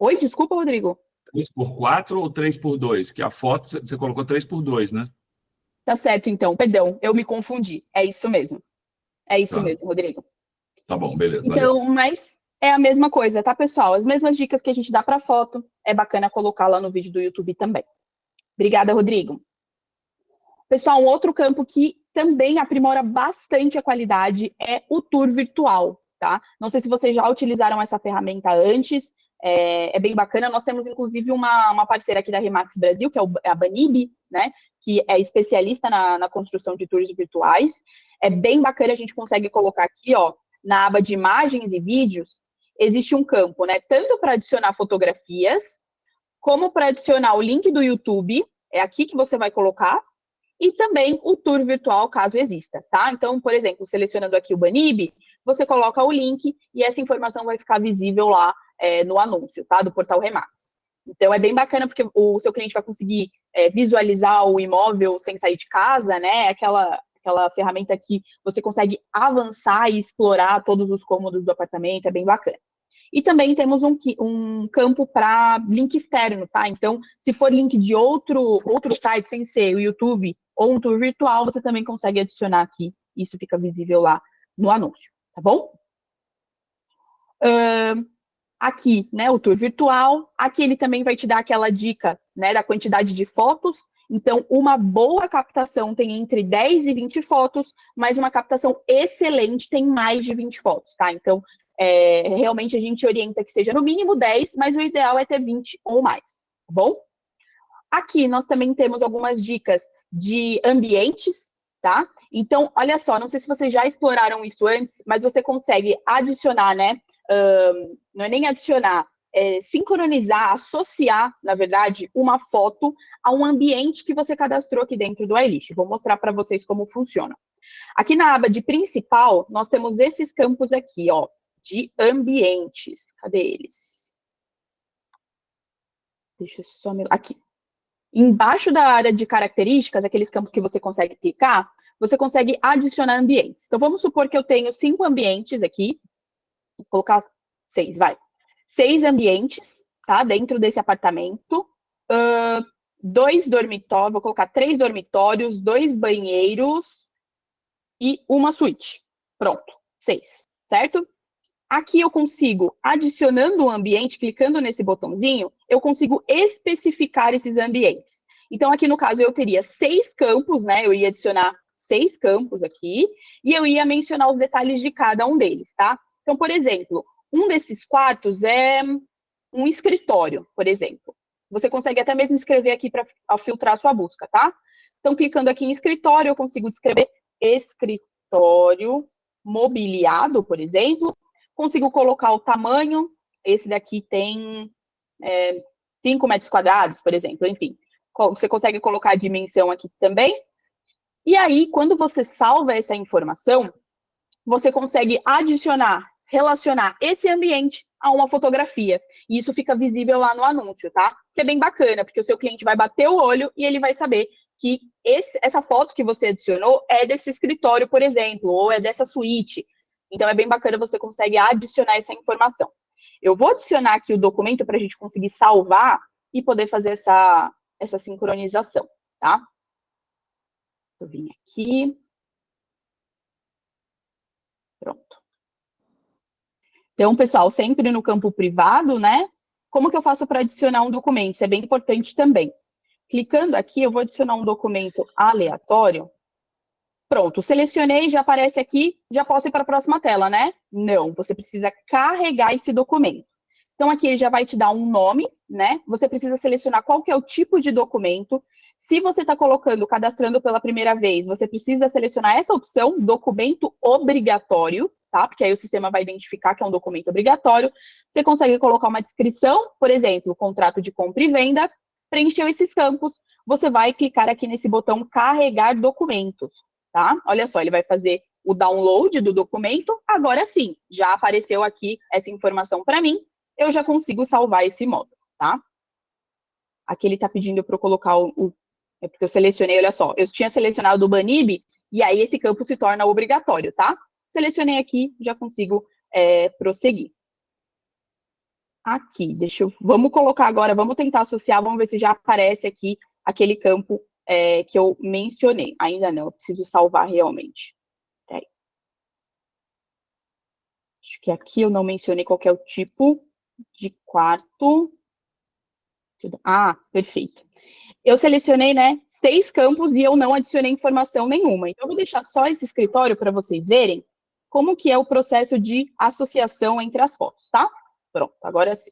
Oi, desculpa, Rodrigo. 3x4 ou 3x2? Que a foto você colocou 3x2, né? Tá certo, então. Perdão, eu me confundi. É isso mesmo. É isso Tá. mesmo, Rodrigo. Tá bom, beleza. Então, mas é a mesma coisa, tá, pessoal? As mesmas dicas que a gente dá para foto, é bacana colocar lá no vídeo do YouTube também. Obrigada, Rodrigo. Pessoal, um outro campo que também aprimora bastante a qualidade é o tour virtual, tá? Não sei se vocês já utilizaram essa ferramenta antes, é bem bacana. Nós temos, inclusive, uma parceira aqui da Remax Brasil, que é a Banib, né? Que é especialista na construção de tours virtuais. É bem bacana, a gente consegue colocar aqui, ó, na aba de imagens e vídeos, existe um campo, né? Tanto para adicionar fotografias, como para adicionar o link do YouTube, é aqui que você vai colocar, e também o tour virtual, caso exista, tá? Então, por exemplo, selecionando aqui o Banib, você coloca o link e essa informação vai ficar visível lá no anúncio, tá? Do portal Remax. Então, é bem bacana porque o seu cliente vai conseguir visualizar o imóvel sem sair de casa, né? Aquela ferramenta que você consegue avançar e explorar todos os cômodos do apartamento, é bem bacana. E também temos um campo para link externo, tá? Então, se for link de outro site, sem ser o YouTube ou um tour virtual, você também consegue adicionar aqui. Isso fica visível lá no anúncio, tá bom? Aqui, né, o tour virtual. Aqui ele também vai te dar aquela dica, né, da quantidade de fotos. Então, uma boa captação tem entre 10 e 20 fotos, mas uma captação excelente tem mais de 20 fotos, tá? Então, realmente a gente orienta que seja no mínimo 10, mas o ideal é ter 20 ou mais, tá bom? Aqui nós também temos algumas dicas de ambientes, tá? Então, olha só, não sei se vocês já exploraram isso antes, mas você consegue adicionar, né? Não é nem adicionar, sincronizar, associar, na verdade, uma foto a um ambiente que você cadastrou aqui dentro do iList. Vou mostrar para vocês como funciona. Aqui na aba de principal, nós temos esses campos aqui, ó, de ambientes. Cadê eles? Deixa eu só... Aqui. Embaixo da área de características, aqueles campos que você consegue clicar, você consegue adicionar ambientes. Então, vamos supor que eu tenho 5 ambientes aqui. Vou colocar 6, vai. 6 ambientes, tá? Dentro desse apartamento. 2 dormitórios, vou colocar 3 dormitórios, 2 banheiros e uma suíte. Pronto, 6, certo? Aqui eu consigo, adicionando um ambiente, clicando nesse botãozinho, eu consigo especificar esses ambientes. Então, aqui no caso, eu teria 6 campos, né? Eu ia adicionar 6 campos aqui, e eu ia mencionar os detalhes de cada um deles, tá? Então, por exemplo, um desses quartos é um escritório, por exemplo. Você consegue até mesmo escrever aqui para filtrar a sua busca, tá? Então, clicando aqui em escritório, eu consigo descrever escritório mobiliado, por exemplo. Consigo colocar o tamanho, esse daqui tem 5 metros quadrados, por exemplo, enfim. Você consegue colocar a dimensão aqui também. E aí, quando você salva essa informação, você consegue adicionar, relacionar esse ambiente a uma fotografia. E isso fica visível lá no anúncio, tá? Que é bem bacana, porque o seu cliente vai bater o olho e ele vai saber que essa foto que você adicionou é desse escritório, por exemplo, ou é dessa suíte. Então, é bem bacana, você consegue adicionar essa informação. Eu vou adicionar aqui o documento para a gente conseguir salvar e poder fazer essa sincronização, tá? Eu vim aqui. Pronto. Então, pessoal, sempre no campo privado, né? Como que eu faço para adicionar um documento? Isso é bem importante também. Clicando aqui, eu vou adicionar um documento aleatório. Pronto, selecionei, já aparece aqui, já posso ir para a próxima tela, né? Não, você precisa carregar esse documento. Então, aqui ele já vai te dar um nome, né? Você precisa selecionar qual que é o tipo de documento. Se você está cadastrando pela primeira vez, você precisa selecionar essa opção, documento obrigatório, tá? Porque aí o sistema vai identificar que é um documento obrigatório. Você consegue colocar uma descrição, por exemplo, contrato de compra e venda. Preencheu esses campos, você vai clicar aqui nesse botão carregar documentos. tá? Olha só, ele vai fazer o download do documento, agora sim, já apareceu aqui essa informação para mim, eu já consigo salvar esse módulo, tá? Aqui ele está pedindo para eu colocar é porque eu selecionei, olha só, eu tinha selecionado o Banib, e aí esse campo se torna obrigatório, tá? Selecionei aqui, já consigo prosseguir. Aqui, vamos colocar agora, vamos tentar associar, vamos ver se já aparece aqui aquele campo que eu mencionei. Ainda não, eu preciso salvar realmente. Peraí. Acho que aqui eu não mencionei qual que é o tipo de quarto. Ah, perfeito. Eu selecionei, né, 6 campos e eu não adicionei informação nenhuma. Então, eu vou deixar só esse escritório para vocês verem como que é o processo de associação entre as fotos, tá? Pronto, agora sim.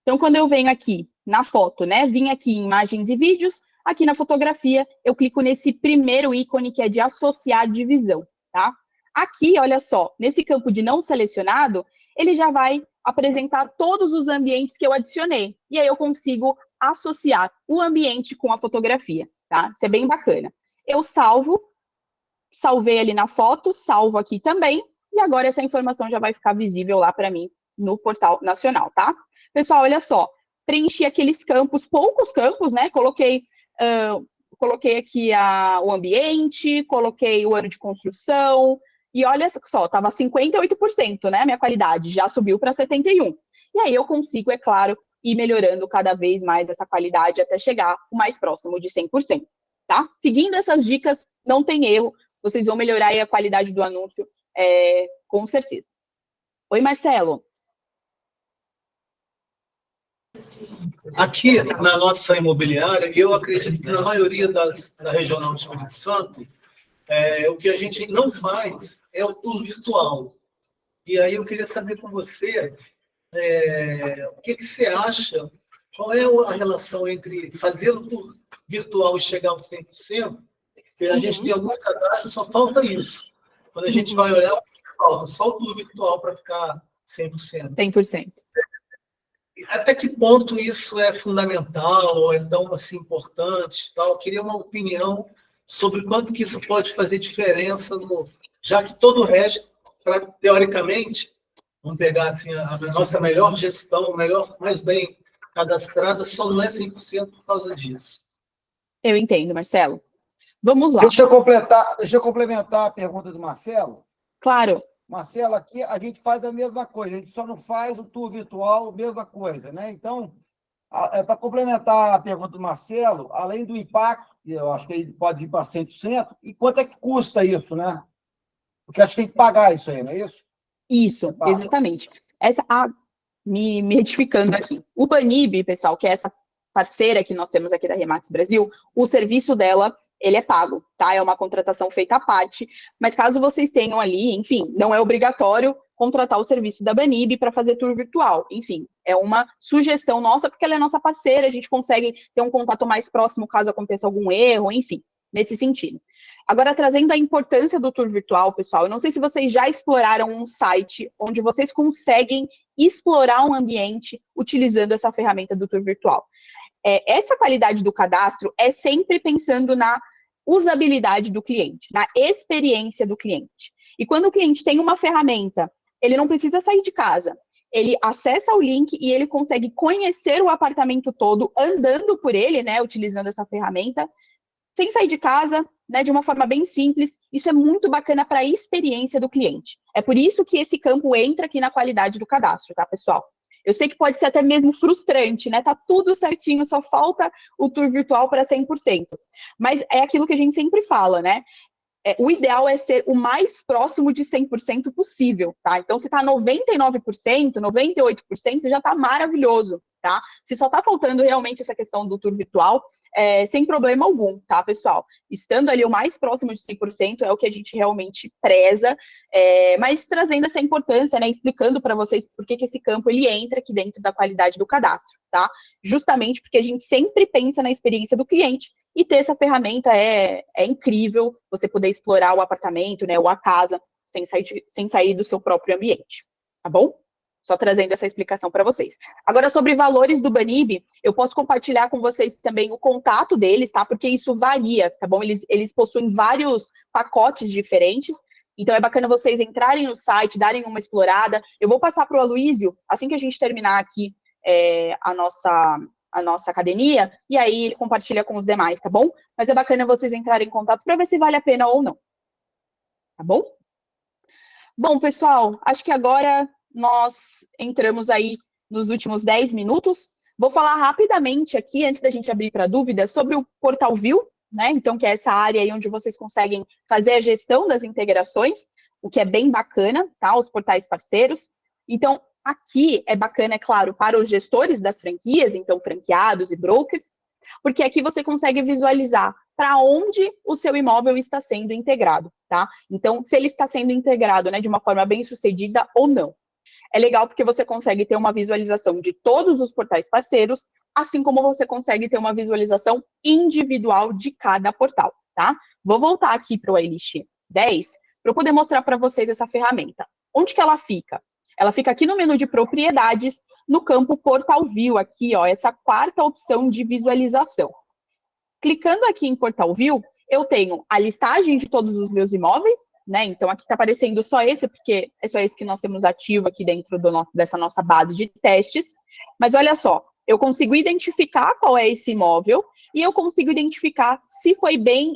Então, quando eu venho aqui na foto, né, vim aqui em imagens e vídeos, aqui na fotografia, eu clico nesse primeiro ícone que é de associar divisão, tá? Aqui, olha só, nesse campo de não selecionado, ele já vai apresentar todos os ambientes que eu adicionei. E aí eu consigo associar o ambiente com a fotografia, tá? Isso é bem bacana. Eu salvei ali na foto, salvo aqui também, e agora essa informação já vai ficar visível lá para mim no portal nacional, tá? Pessoal, olha só, preenchi aqueles campos, poucos campos, né? Coloquei aqui o ambiente, coloquei o ano de construção, e olha só, estava 58%, né? Minha qualidade já subiu para 71%. E aí eu consigo, é claro, ir melhorando cada vez mais essa qualidade até chegar o mais próximo de 100%, tá? Seguindo essas dicas, não tem erro, vocês vão melhorar aí a qualidade do anúncio, com certeza. Oi, Marcelo. Aqui, na nossa imobiliária, eu acredito que na maioria da Regional do Espírito Santo, o que a gente não faz é o tour virtual. E aí eu queria saber com você, o que você acha, qual é a relação entre fazer o tour virtual e chegar aos 100%, porque a gente tem alguns cadastros, só falta isso. Quando a gente vai olhar, falta só o tour virtual para ficar 100%. 100%. Até que ponto isso é fundamental ou é tão assim, importante? Tal? Eu queria uma opinião sobre quanto que isso pode fazer diferença, já que todo o resto, teoricamente, vamos pegar assim, a nossa melhor gestão, mais bem cadastrada, só não é 100% por causa disso. Eu entendo, Marcelo. Vamos lá. Deixa eu complementar a pergunta do Marcelo. Claro. Marcelo, aqui a gente faz a mesma coisa, a gente só não faz o tour virtual, mesma coisa, né? Então, para complementar a pergunta do Marcelo, além do impacto, eu acho que ele pode ir para 100%, e quanto é que custa isso, né? Porque acho que tem que pagar isso aí, não é isso? Isso, exatamente. Me edificando aqui. O Banib, pessoal, que é essa parceira que nós temos aqui da Remax Brasil, o serviço dela, ele é pago, tá? É uma contratação feita à parte, mas caso vocês tenham ali, enfim, não é obrigatório contratar o serviço da Banib para fazer tour virtual. Enfim, é uma sugestão nossa, porque ela é nossa parceira, a gente consegue ter um contato mais próximo caso aconteça algum erro, enfim, nesse sentido. Agora, trazendo a importância do tour virtual, pessoal, eu não sei se vocês já exploraram um site onde vocês conseguem explorar um ambiente utilizando essa ferramenta do tour virtual. Essa qualidade do cadastro é sempre pensando na usabilidade do cliente, na experiência do cliente. E quando o cliente tem uma ferramenta, ele não precisa sair de casa, ele acessa o link e ele consegue conhecer o apartamento todo andando por ele, né, utilizando essa ferramenta, sem sair de casa, né, de uma forma bem simples. Isso é muito bacana para a experiência do cliente. É por isso que esse campo entra aqui na qualidade do cadastro, tá, pessoal? Eu sei que pode ser até mesmo frustrante, né? Tá tudo certinho, só falta o tour virtual para 100%. Mas é aquilo que a gente sempre fala, né? O ideal é ser o mais próximo de 100% possível, tá? Então, se tá 99%, 98%, já tá maravilhoso, tá? Se só tá faltando realmente essa questão do tour virtual, sem problema algum, tá, pessoal? Estando ali o mais próximo de 100% é o que a gente realmente preza, mas trazendo essa importância, né? Explicando para vocês por que esse campo ele entra aqui dentro da qualidade do cadastro, tá? Justamente porque a gente sempre pensa na experiência do cliente. E ter essa ferramenta é incrível, você poder explorar o apartamento, né, ou a casa, sem sair do seu próprio ambiente, tá bom? Só trazendo essa explicação para vocês. Agora, sobre valores do Banib, eu posso compartilhar com vocês também o contato deles, tá? Porque isso varia, tá bom? Eles possuem vários pacotes diferentes, então é bacana vocês entrarem no site, darem uma explorada. Eu vou passar para o Aloysio, assim que a gente terminar aqui a nossa academia, e aí ele compartilha com os demais, tá bom? Mas é bacana vocês entrarem em contato para ver se vale a pena ou não. Tá bom? Bom, pessoal, acho que agora nós entramos aí nos últimos 10 minutos. Vou falar rapidamente aqui, antes da gente abrir para dúvidas, sobre o Portal View, né? Então, que é essa área aí onde vocês conseguem fazer a gestão das integrações, o que é bem bacana, tá? Os portais parceiros. Então, aqui é bacana, é claro, para os gestores das franquias, então franqueados e brokers, porque aqui você consegue visualizar para onde o seu imóvel está sendo integrado, tá? Então, se ele está sendo integrado, né, de uma forma bem sucedida ou não. É legal porque você consegue ter uma visualização de todos os portais parceiros, assim como você consegue ter uma visualização individual de cada portal, tá? Vou voltar aqui para o A-List 10 para eu poder mostrar para vocês essa ferramenta. Onde que ela fica? Ela fica aqui no menu de propriedades, no campo Portal View, aqui, ó, essa quarta opção de visualização. Clicando aqui em Portal View, eu tenho a listagem de todos os meus imóveis, né? Então, aqui está aparecendo só esse, porque é só esse que nós temos ativo aqui dentro dessa nossa base de testes. Mas olha só, eu consigo identificar qual é esse imóvel e eu consigo identificar se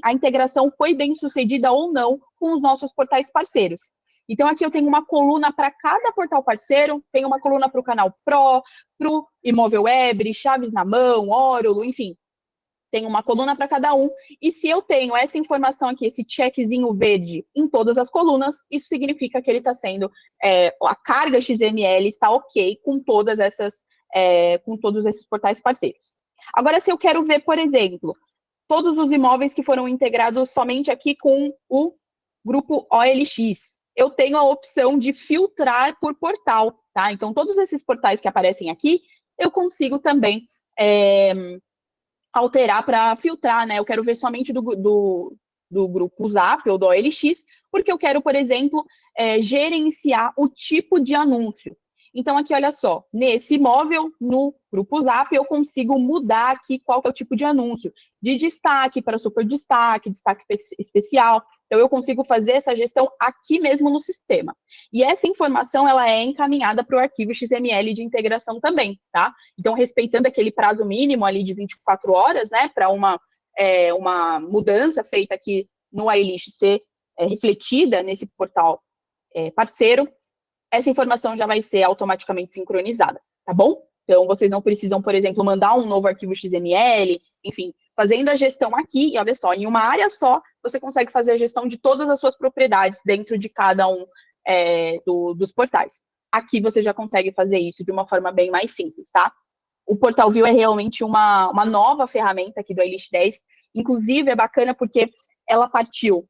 a integração foi bem sucedida ou não com os nossos portais parceiros. Então, aqui eu tenho uma coluna para cada portal parceiro, tenho uma coluna para o Canal Pro, para o Imóvel Web, Chaves na Mão, Órulo, enfim. Tem uma coluna para cada um, e se eu tenho essa informação aqui, esse checkzinho verde em todas as colunas, isso significa que ele está sendo, a carga XML está ok com todos esses portais parceiros. Agora, se eu quero ver, por exemplo, todos os imóveis que foram integrados somente aqui com o grupo OLX, eu tenho a opção de filtrar por portal, tá? Então, todos esses portais que aparecem aqui, eu consigo também alterar para filtrar, né? Eu quero ver somente do grupo Zap ou do OLX, porque eu quero, por exemplo, gerenciar o tipo de anúncio. Então, aqui, olha só, nesse imóvel, no grupo Zap, eu consigo mudar aqui qual que é o tipo de anúncio, de destaque para super destaque, destaque especial. Então, eu consigo fazer essa gestão aqui mesmo no sistema. E essa informação, ela é encaminhada para o arquivo XML de integração também, tá? Então, respeitando aquele prazo mínimo ali de 24 horas, né, para uma mudança feita aqui no A-List ser refletida nesse portal parceiro, essa informação já vai ser automaticamente sincronizada, tá bom? Então, vocês não precisam, por exemplo, mandar um novo arquivo XML, enfim, fazendo a gestão aqui, e olha só, em uma área só, você consegue fazer a gestão de todas as suas propriedades dentro de cada um dos portais. Aqui você já consegue fazer isso de uma forma bem mais simples, tá? O Portal View é realmente uma nova ferramenta aqui do A-List 10, inclusive é bacana porque ela partiu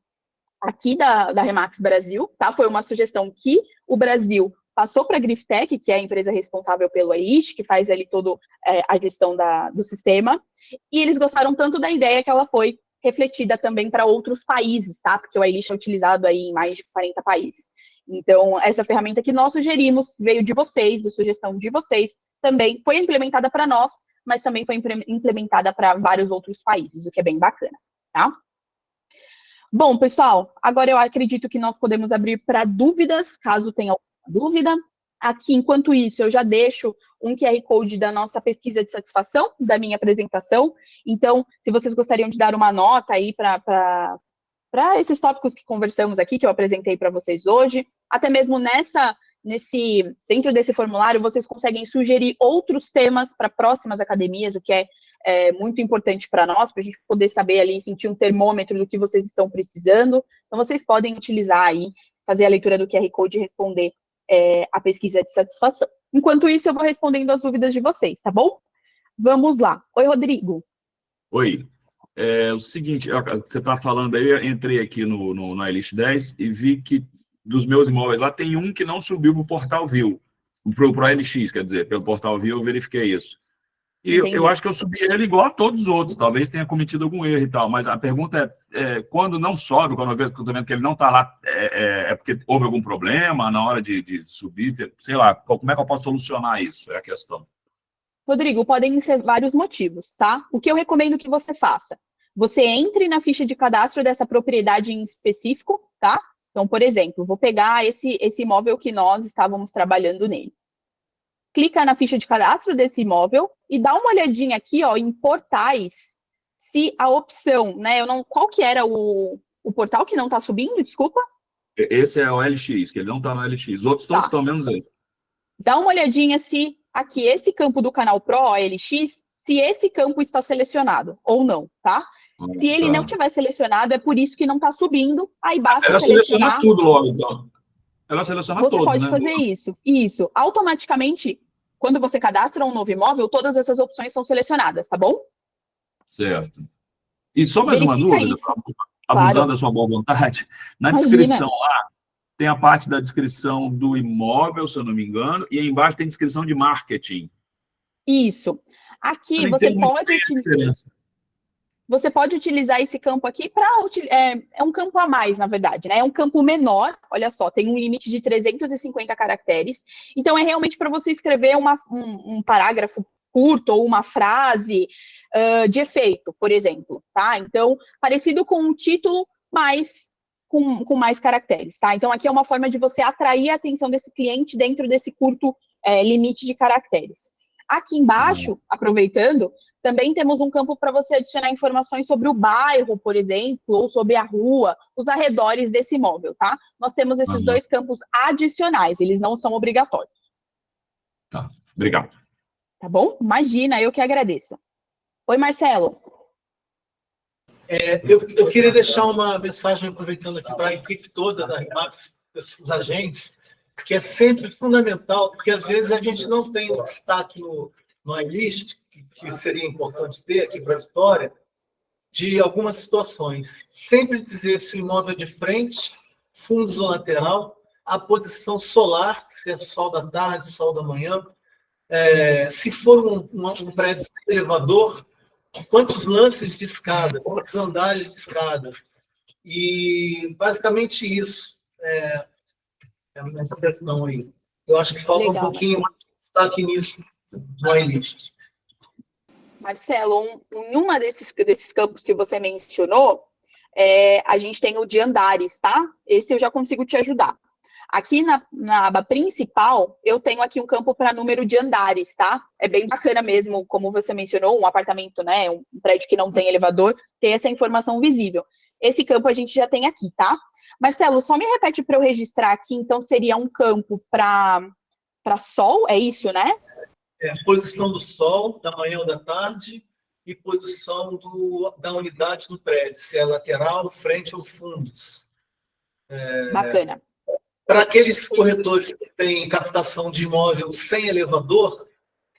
aqui da Remax Brasil, tá? Foi uma sugestão que o Brasil passou para a Griftech, que é a empresa responsável pelo A-List, que faz ali toda a gestão do sistema, e eles gostaram tanto da ideia que ela foi refletida também para outros países, tá? Porque o A-List é utilizado aí em mais de 40 países. Então, essa ferramenta que nós sugerimos veio de vocês, da sugestão de vocês, também foi implementada para nós, mas também foi implementada para vários outros países, o que é bem bacana, tá? Bom, pessoal, agora eu acredito que nós podemos abrir para dúvidas, caso tenha alguma dúvida. Aqui, enquanto isso, eu já deixo um QR Code da nossa pesquisa de satisfação, da minha apresentação. Então, se vocês gostariam de dar uma nota aí para esses tópicos que conversamos aqui, que eu apresentei para vocês hoje, até mesmo dentro desse formulário, vocês conseguem sugerir outros temas para próximas academias, o que é muito importante para nós, para a gente poder saber ali, sentir um termômetro do que vocês estão precisando. Então, vocês podem utilizar aí, fazer a leitura do QR Code e responder a pesquisa de satisfação. Enquanto isso, eu vou respondendo as dúvidas de vocês, tá bom? Vamos lá. Oi, Rodrigo. Oi. O seguinte, você está falando aí, eu entrei aqui no A-List 10 e vi que dos meus imóveis lá tem um que não subiu para o Portal View, para o A-Lix, quer dizer, pelo Portal View eu verifiquei isso. E eu acho que eu subi ele igual a todos os outros, talvez tenha cometido algum erro e tal, mas a pergunta quando não sobe, quando eu estou vendo que ele não está lá, é porque houve algum problema na hora de subir, sei lá, como é que eu posso solucionar isso? É a questão. Rodrigo, podem ser vários motivos, tá? O que eu recomendo que você faça? Você entre na ficha de cadastro dessa propriedade em específico, tá? Então, por exemplo, vou pegar esse imóvel que nós estávamos trabalhando nele. Clica na ficha de cadastro desse imóvel e dá uma olhadinha aqui, ó, em portais, se a opção, né? Qual que era o portal que não está subindo? Desculpa. Esse é o LX, que ele não está no LX. Os outros todos estão menos esse. Dá uma olhadinha se aqui esse campo do canal Pro, OLX, se esse campo está selecionado ou não, tá? Se ele não tiver selecionado, é por isso que não está subindo. Aí basta ela selecionar. Seleciona tudo logo, então. Ela seleciona você todos, pode né? fazer isso. Isso. Automaticamente, quando você cadastra um novo imóvel, todas essas opções são selecionadas, tá bom? Certo. E só mais uma dúvida, abusando da sua boa vontade. Na descrição lá, tem a parte da descrição do imóvel, se eu não me engano, e aí embaixo tem descrição de marketing. Isso. Aqui você pode utilizar esse campo aqui para... É um campo a mais, na verdade, né? É um campo menor, olha só, tem um limite de 350 caracteres. Então, é realmente para você escrever um parágrafo curto ou uma frase de efeito, por exemplo, tá? Então, parecido com um título, mas com mais caracteres, tá? Então, aqui é uma forma de você atrair a atenção desse cliente dentro desse curto limite de caracteres. Aqui embaixo, aproveitando, também temos um campo para você adicionar informações sobre o bairro, por exemplo, ou sobre a rua, os arredores desse imóvel, tá? Nós temos esses dois campos adicionais, eles não são obrigatórios. Tá, obrigado. Tá bom? Imagina, eu que agradeço. Oi, Marcelo. Eu queria deixar uma mensagem, aproveitando aqui para a equipe toda da Remax, os agentes, que é sempre fundamental, porque às vezes a gente não tem um destaque no iList, que seria importante ter aqui para a Vitória, de algumas situações. Sempre dizer se o imóvel é de frente, fundos ou lateral, a posição solar, se é sol da tarde, sol da manhã, se for um prédio sem elevador, quantos lances de escada, quantos andares de escada. E basicamente isso é a minha questão aí. Eu acho que falta um pouquinho mais de destaque nisso no iList. Marcelo, em uma desses campos que você mencionou, a gente tem o de andares, tá? Esse eu já consigo te ajudar. Aqui na aba principal, eu tenho aqui um campo para número de andares, tá? É bem bacana mesmo, como você mencionou, um apartamento, né? Um prédio que não tem elevador, ter essa informação visível. Esse campo a gente já tem aqui, tá? Marcelo, só me repete para eu registrar aqui, então seria um campo para sol, é isso, né? Posição do sol, da manhã ou da tarde, e posição da unidade do prédio, se é lateral, frente ou fundos. Bacana. Para aqueles corretores que têm captação de imóvel sem elevador,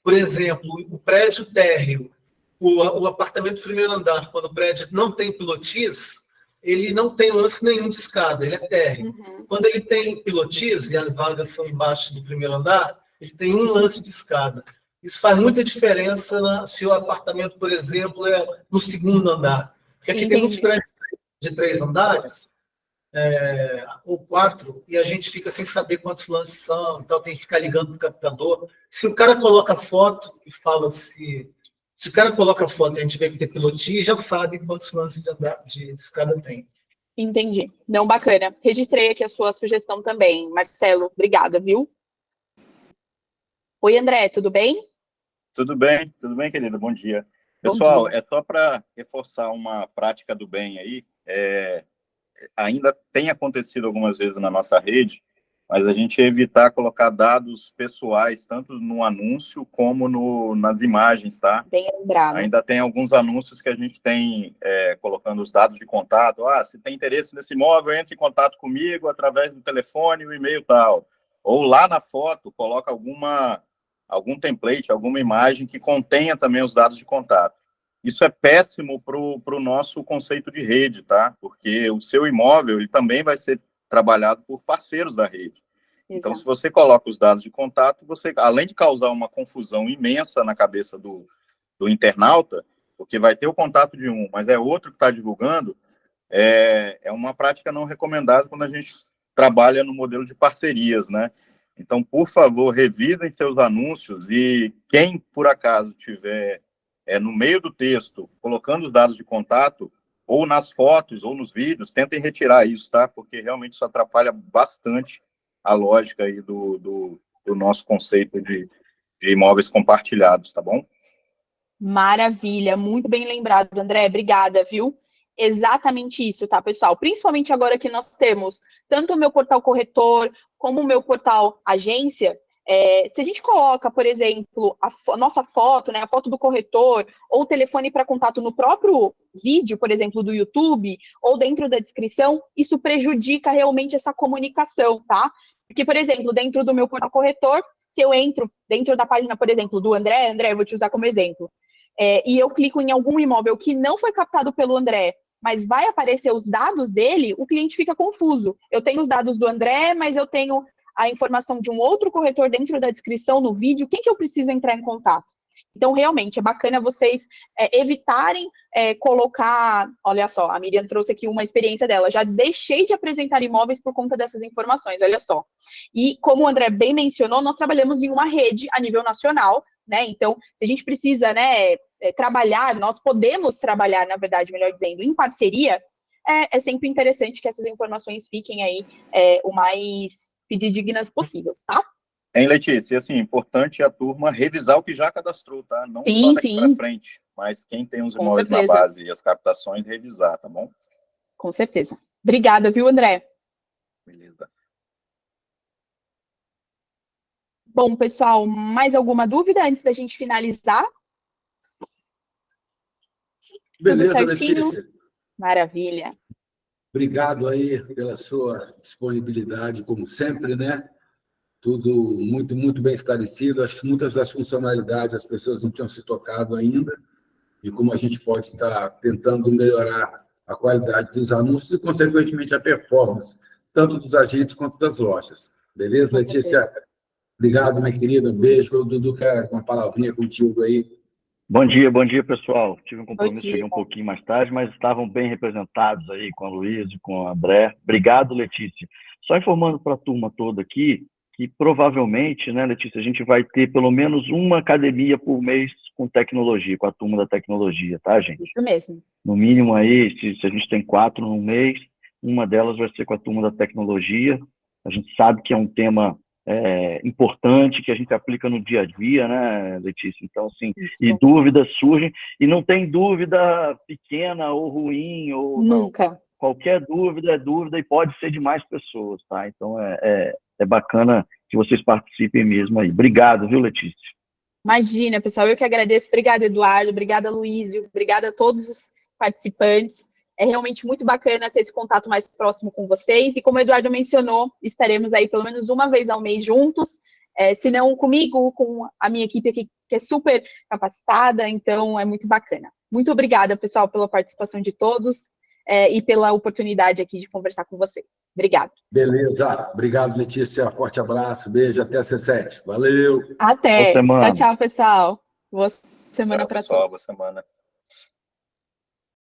por exemplo, o prédio térreo, o apartamento primeiro andar, quando o prédio não tem pilotis, ele não tem lance nenhum de escada, ele é térreo. Quando ele tem pilotis, e as vagas são embaixo do primeiro andar, ele tem um lance de escada. Isso faz muita diferença se o apartamento, por exemplo, é no segundo andar. Porque aqui tem muitos prédios de 3 andares, ou 4, e a gente fica sem saber quantos lances são, então tem que ficar ligando para o captador. Se o cara coloca foto e fala se o cara coloca foto e a gente vê que tem pilotia, já sabe quantos lances de escada tem. Entendi. Não, bacana. Registrei aqui a sua sugestão também, Marcelo. Obrigada, viu? Oi, André, tudo bem? Tudo bem, querida. Bom dia. Pessoal, é só para reforçar uma prática do bem aí. Ainda tem acontecido algumas vezes na nossa rede, mas a gente evitar colocar dados pessoais, tanto no anúncio como nas imagens, tá? Bem lembrado. Ainda tem alguns anúncios que a gente tem colocando os dados de contato. Se tem interesse nesse imóvel, entre em contato comigo através do telefone, o e-mail tal. Ou lá na foto, coloca algum template, alguma imagem que contenha também os dados de contato. Isso é péssimo para o nosso conceito de rede, tá? Porque o seu imóvel ele também vai ser trabalhado por parceiros da rede. Exato. Então, se você coloca os dados de contato, você, além de causar uma confusão imensa na cabeça do internauta, porque vai ter o contato de um, mas é outro que está divulgando, é uma prática não recomendada quando a gente trabalha no modelo de parcerias, né? Então, por favor, revisem seus anúncios e quem, por acaso, tiver no meio do texto, colocando os dados de contato, ou nas fotos, ou nos vídeos, tentem retirar isso, tá? Porque realmente isso atrapalha bastante a lógica aí do nosso conceito de imóveis compartilhados, tá bom? Maravilha, muito bem lembrado, André, obrigada, viu? Exatamente isso, tá, pessoal? Principalmente agora que nós temos tanto o meu portal corretor, como o meu portal agência, se a gente coloca, por exemplo, a nossa foto, né, a foto do corretor, ou o telefone para contato no próprio vídeo, por exemplo, do YouTube, ou dentro da descrição, isso prejudica realmente essa comunicação, tá? Porque, por exemplo, dentro do meu portal corretor, se eu entro dentro da página, por exemplo, do André, eu vou te usar como exemplo, e eu clico em algum imóvel que não foi captado pelo André, mas vai aparecer os dados dele, o cliente fica confuso. Eu tenho os dados do André, mas eu tenho a informação de um outro corretor dentro da descrição no vídeo, quem que eu preciso entrar em contato? Então, realmente, é bacana vocês evitarem colocar... Olha só, a Miriam trouxe aqui uma experiência dela. Já deixei de apresentar imóveis por conta dessas informações, olha só. E, como o André bem mencionou, nós trabalhamos em uma rede a nível nacional, né? Então, se a gente precisa, né, trabalhar, nós podemos trabalhar, na verdade, melhor dizendo, em parceria, é sempre interessante que essas informações fiquem aí o mais fidedignas possível, tá? Hein, Letícia, assim, importante a turma revisar o que já cadastrou, tá? Não Sim, só daqui para sim. frente, mas quem tem os Com imóveis na certeza. base e as captações, revisar, tá bom? Com certeza. Obrigada, viu, André? Beleza. Bom, pessoal, mais alguma dúvida antes da gente finalizar? Beleza, Tudo certinho? Letícia. Maravilha. Obrigado aí pela sua disponibilidade, como sempre, né? Tudo muito, muito bem esclarecido. Acho que muitas das funcionalidades as pessoas não tinham se tocado ainda, de como a gente pode estar tentando melhorar a qualidade dos anúncios e, consequentemente, a performance, tanto dos agentes quanto das lojas. Beleza, Com Letícia? certeza. Obrigado, minha querida. Um beijo. O Dudu quer uma palavrinha contigo aí. Bom dia, pessoal. Tive um compromisso, cheguei um pouquinho mais tarde, mas estavam bem representados aí com a Luísa e com o André. Obrigado, Letícia. Só informando para a turma toda aqui que provavelmente, né, Letícia, a gente vai ter pelo menos uma academia por mês com tecnologia, com a turma da tecnologia, tá, gente? Isso mesmo. No mínimo aí, se a gente tem 4 no mês, uma delas vai ser com a turma da tecnologia. A gente sabe que é um tema importante, que a gente aplica no dia a dia, né, Letícia? Então, assim, Isso. e dúvidas surgem, e não tem dúvida pequena ou ruim, ou Nunca. não. Qualquer dúvida é dúvida e pode ser de mais pessoas, tá? Então, é bacana que vocês participem mesmo aí. Obrigado, viu, Letícia? Imagina, pessoal, eu que agradeço. Obrigada, Eduardo. Obrigada, Luísio. Obrigada a todos os participantes. É realmente muito bacana ter esse contato mais próximo com vocês. E como o Eduardo mencionou, estaremos aí pelo menos uma vez ao mês juntos. Se não comigo, com a minha equipe aqui, que é super capacitada. Então, é muito bacana. Muito obrigada, pessoal, pela participação de todos e pela oportunidade aqui de conversar com vocês. Obrigada. Beleza. Obrigado, Letícia. Forte abraço. Beijo. Até a C7. Valeu. Até. Boa semana. Tchau, tchau, pessoal. Boa semana para todos. Boa semana.